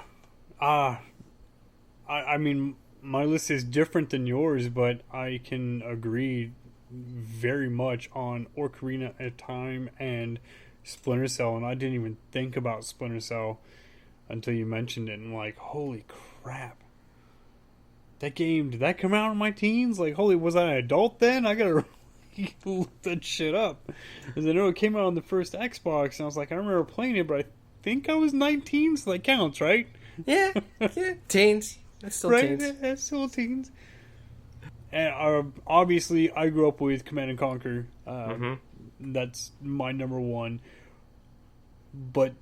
I mean, my list is different than yours, but I can agree very much on Ocarina of Time and Splinter Cell, and I didn't even think about Splinter Cell until you mentioned it, and like, holy crap. That game, did that come out in my teens? Like, holy, was I an adult then? I gotta look that shit up. Because I know it came out on the first Xbox, and I was like, I remember playing it, but I think I was 19, so that counts, right? Yeah, teens. That's still right? teens. That's still teens. And obviously, I grew up with Command and Conquer. That's my number one. But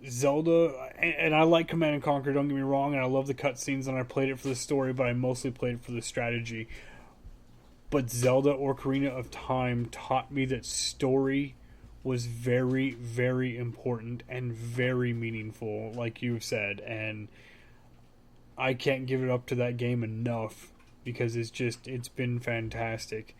Zelda, and I like Command and Conquer, don't get me wrong, and I love the cutscenes, and I played it for the story, but I mostly played it for the strategy. But Zelda Ocarina of Time taught me that story was very, very important and very meaningful, like you've said, and I can't give it up to that game enough because it's been fantastic.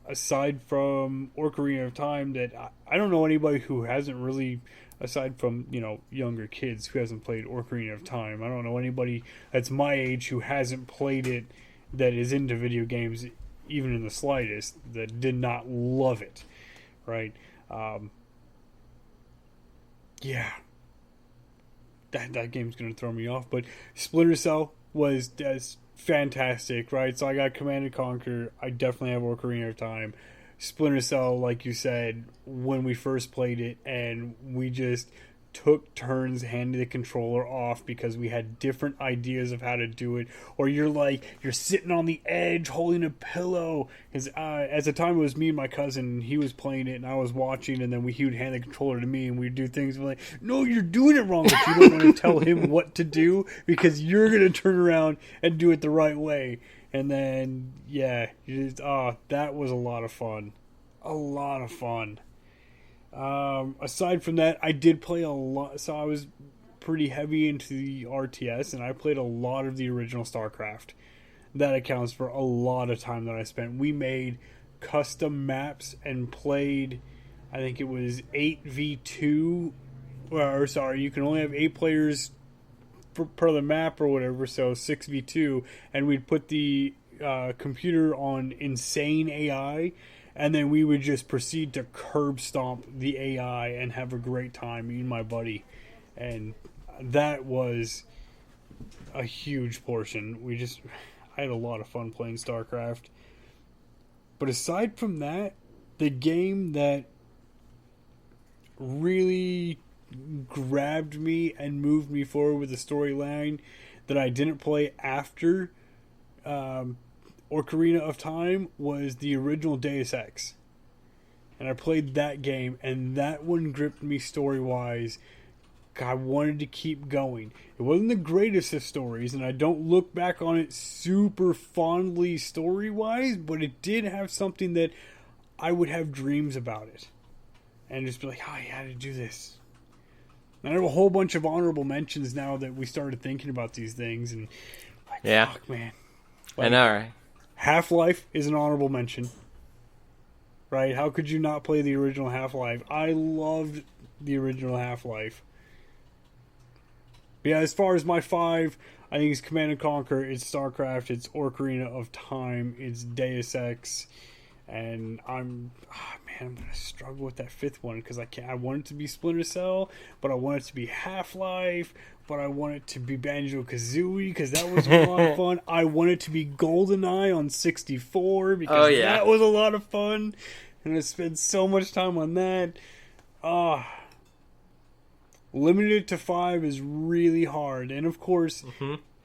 Aside from Ocarina of Time, that I don't know anybody who hasn't really, aside from, younger kids who hasn't played Ocarina of Time. I don't know anybody that's my age who hasn't played it that is into video games even in the slightest that did not love it, right? Yeah, that game's gonna throw me off. But Splinter Cell was fantastic, right? So I got Command and Conquer. I definitely have Ocarina of Time. Splinter Cell, like you said, when we first played it, and we just took turns handing the controller off because we had different ideas of how to do it. Or you're sitting on the edge holding a pillow. Because at the time it was me and my cousin, and he was playing it and I was watching, and then he would hand the controller to me and we'd do things like, no, you're doing it wrong, but you don't want to tell him what to do because you're going to turn around and do it the right way. And then, yeah, that was a lot of fun. A lot of fun. Aside from that, I did play a lot. So I was pretty heavy into the RTS, and I played a lot of the original StarCraft. That accounts for a lot of time that I spent. We made custom maps and played, I think it was 8v2. Or sorry, you can only have 8 players per the map or whatever, so 6v2. And we'd put the computer on insane AI, and then we would just proceed to curb stomp the AI and have a great time, me and my buddy. And that was a huge portion. I had a lot of fun playing StarCraft. But aside from that, the game that really grabbed me and moved me forward with the storyline that I didn't play after Ocarina of Time was the original Deus Ex. And I played that game, and that one gripped me story-wise. I wanted to keep going. It wasn't the greatest of stories, and I don't look back on it super fondly story-wise, but it did have something that I would have dreams about it. And just be like, oh, yeah, I had to do this. And I have a whole bunch of honorable mentions now that we started thinking about these things, and like, yeah. Fuck, man. I know, right? Half-Life is an honorable mention. Right? How could you not play the original Half-Life? I loved the original Half-Life. But yeah, as far as my 5, I think it's Command & Conquer, it's StarCraft, it's Ocarina of Time, it's Deus Ex, and I'm going to struggle with that 5th one because I want it to be Splinter Cell, but I want it to be Half-Life, but I want it to be Banjo-Kazooie because that was a lot of fun. I want it to be GoldenEye on 64 because that was a lot of fun, and I spent so much time on that. Limited to 5 is really hard, and of course,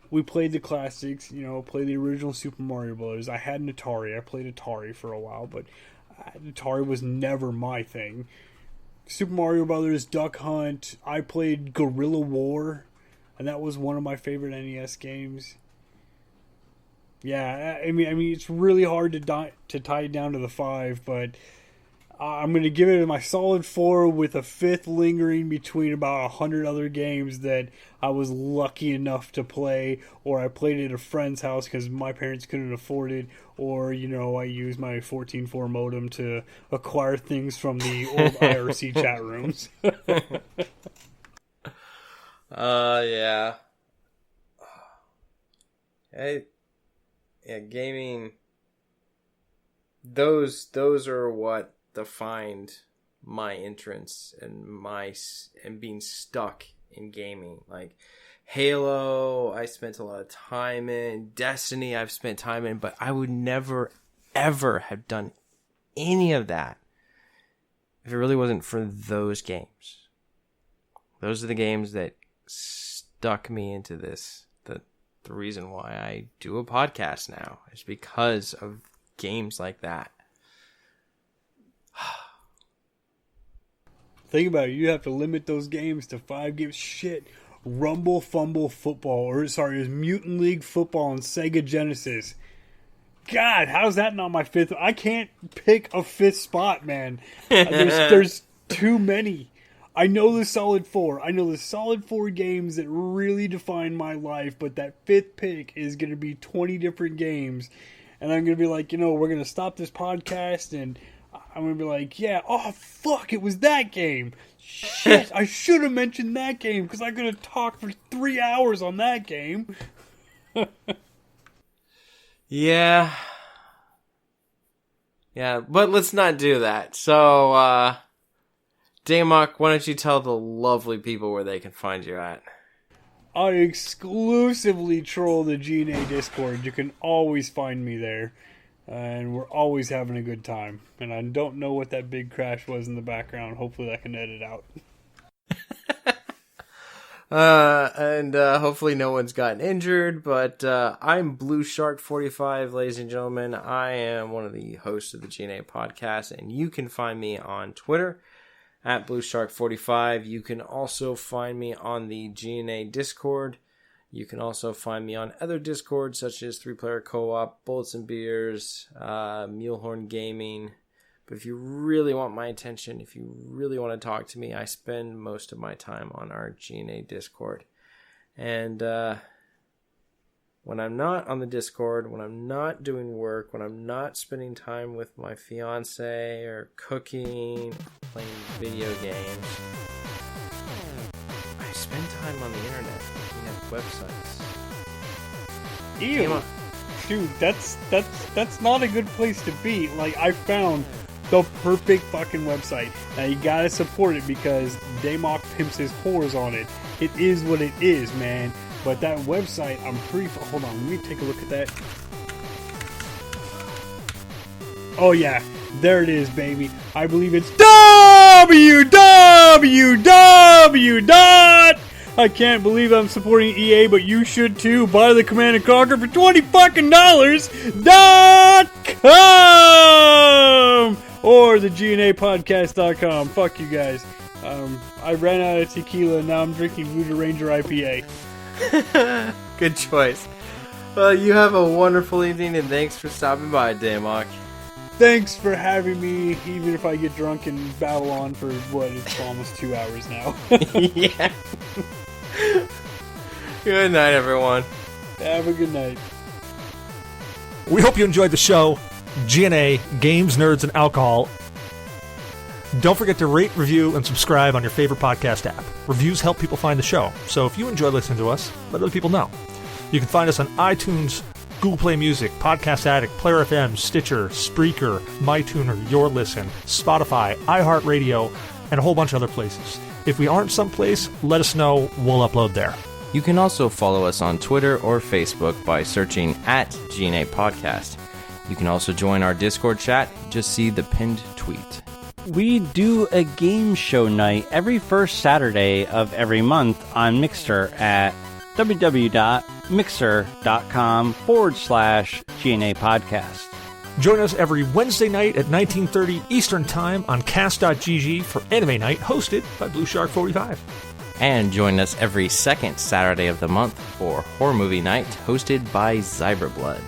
we played the classics. Played the original Super Mario Bros. I had an Atari. I played Atari for a while, but Atari was never my thing. Super Mario Brothers, Duck Hunt. I played Guerrilla War, and that was one of my favorite NES games. Yeah, I mean, it's really hard to tie it down to the 5, but I'm going to give it my solid 4 with a 5th lingering between about 100 other games that I was lucky enough to play, or I played at a friend's house because my parents couldn't afford it, or, I used my 14.4 modem to acquire things from the old IRC chat rooms. Yeah. Yeah, gaming. Those are what defined my entrance and being stuck in gaming. Like Halo, I spent a lot of time in. Destiny, I've spent time in, but I would never, ever have done any of that if it really wasn't for those games. Those are the games that stuck me into this. The reason why I do a podcast now is because of games like that. Think about it. You have to limit those games to 5 games. Shit. Rumble Fumble Football. It was Mutant League Football on Sega Genesis. God, how's that not my 5th? I can't pick a 5th spot, man. There's too many. I know the solid 4. I know the solid 4 games that really define my life, but that 5th pick is going to be 20 different games. And I'm going to be like, we're going to stop this podcast, and I'm going to be like, yeah, oh, fuck, it was that game. Shit, I should have mentioned that game, because I'm going to talk for 3 hours on that game. Yeah. Yeah, but let's not do that. So, Damok, why don't you tell the lovely people where they can find you at? I exclusively troll the GNA Discord. You can always find me there. And we're always having a good time. And I don't know what that big crash was in the background. Hopefully I can edit out. And hopefully no one's gotten injured. But I'm Blue Shark 45, ladies and gentlemen. I am one of the hosts of the GNA podcast. And you can find me on Twitter at BlueShark45. You can also find me on the GNA Discord. You can also find me on other Discords such as 3-Player Co-op, Bullets and Beers, Mulehorn Gaming. But if you really want my attention, if you really want to talk to me, I spend most of my time on our GNA Discord. And when I'm not on the Discord, when I'm not doing work, when I'm not spending time with my fiance or cooking, playing video games, I spend time on the internet looking at websites. Ew. Dude, that's not a good place to be. Like, I found the perfect fucking website. Now, you gotta support it because Damok pimps his whores on it. It is what it is, man. But that website, I'm pretty... Hold on, let me take a look at that. Oh, yeah. There it is, baby. I believe it's www. I can't believe I'm supporting EA, but you should too. Buy the Command & Conquer for $20 .com! Or the GNApodcast.com. Fuck you guys. I ran out of tequila, and now I'm drinking Voodoo Ranger IPA. Good choice. Well, you have a wonderful evening, and thanks for stopping by, Damok. Thanks for having me, even if I get drunk and babble on for, it's almost 2 hours now. Yeah. Good night, everyone. Have a good night. We hope you enjoyed the show. GNA, Games, Nerds, and Alcohol. Don't forget to rate, review, and subscribe on your favorite podcast app. Reviews help people find the show, so if you enjoy listening to us, let other people know. You can find us on iTunes, Google Play Music, Podcast Addict, Player FM, Stitcher, Spreaker, MyTuner, Your Listen, Spotify, iHeartRadio, and a whole bunch of other places. If we aren't someplace, let us know. We'll upload there. You can also follow us on Twitter or Facebook by searching at GNA Podcast. You can also join our Discord chat. Just see the pinned tweet. We do a game show night every first Saturday of every month on Mixer at www.mixer.com/GNA Podcast. Join us every Wednesday night at 19:30 Eastern Time on Cast.gg for Anime Night, hosted by Blue Shark 45. And join us every second Saturday of the month for Horror Movie Night, hosted by Zyberblood.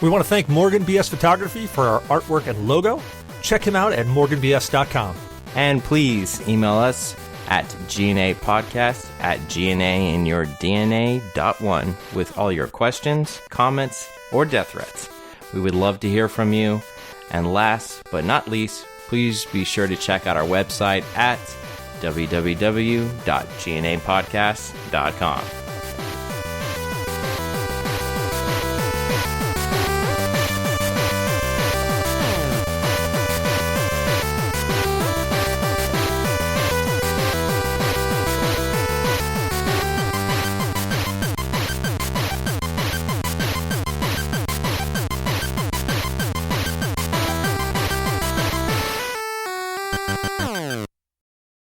We want to thank Morgan BS Photography for our artwork and logo. Check him out at morganbs.com. And please email us at gnapodcast@gnainyourdna.1 with all your questions, comments, or death threats. We would love to hear from you. And last but not least, please be sure to check out our website at www.gnapodcast.com.